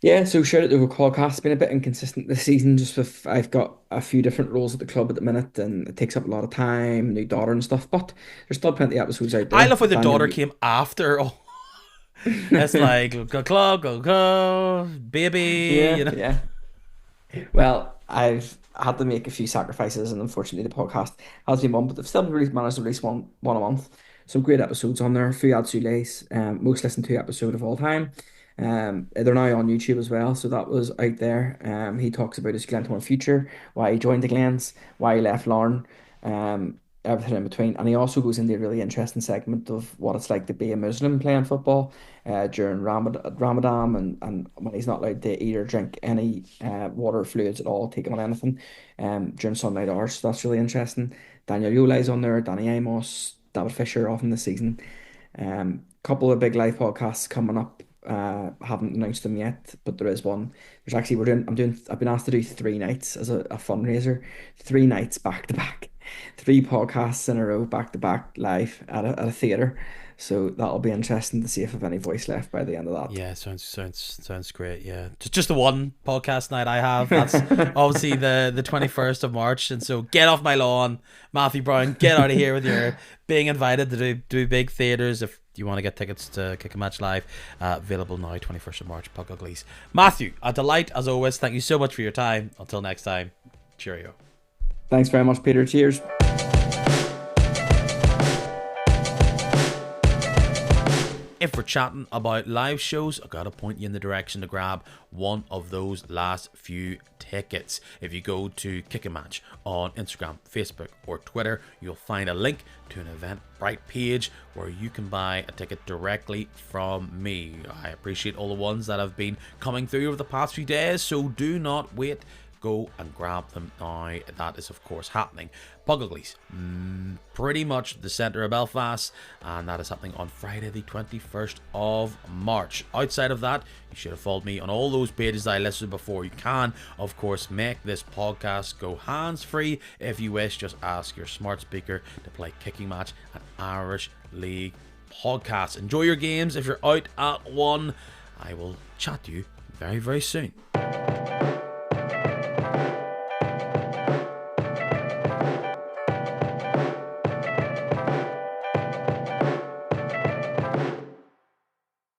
Yeah, so shout out to the podcast. Been a bit inconsistent this season, just with I've got a few different roles at the club at the minute, and it takes up a lot of time, new daughter and stuff. But there's still plenty of episodes out I there. love how the Daniel, daughter came after. Oh, it's like go club, go, baby. yeah, yeah. Well, I've had to make a few sacrifices, and unfortunately, the podcast has been one, but they've still managed to release one a month. Some great episodes on there. Fuad Sule's most listened to episode of all time. They're now on YouTube as well, so that was out there. He talks about his Glentoran future, why he joined the Glens, why he left Larne, everything in between. And he also goes into a really interesting segment of what it's like to be a Muslim playing football during Ramadan, and when he's not allowed to eat or drink any water or fluids at all, take him on anything during sunlight hours. So that's really interesting. Daniel Yolai's on there, Danny Amos, David Fisher off in the season. Couple of big live podcasts coming up. Haven't announced them yet, but there is one. There's actually I've been asked to do 3 nights as a fundraiser, 3 nights back to back, 3 podcasts in a row back to back live at a theatre. So that'll be interesting to see if I've any voice left by the end of Yeah, sounds great. Yeah, just the one podcast night I have. That's obviously the 21st of March, and so get off my lawn, Matthew Brown. Get out of here with your being invited to do big theaters. If you want to get tickets to Kick a Match Live, available now, 21st of March. Puck Uglies. Matthew, a delight as always. Thank you so much for your time. Until next time, cheerio. Thanks very much, Peter. Cheers. If we're chatting about live shows, I gotta point you in the direction to grab one of those last few tickets. If you go to Kick a Match on Instagram, Facebook, or Twitter, you'll find a link to an Eventbrite page where you can buy a ticket directly from me. I appreciate all the ones that have been coming through over the past few days, so do not wait. Go and grab them now. That is, of course, happening. Puck Uglies, pretty much the centre of Belfast, and that is happening on Friday, the 21st of March. Outside of that, you should have followed me on all those pages that I listed before. You can, of course, make this podcast go hands-free if you wish. Just ask your smart speaker to play Kicking Match, an Irish League podcast. Enjoy your games. If you're out at one, I will chat to you very, very soon.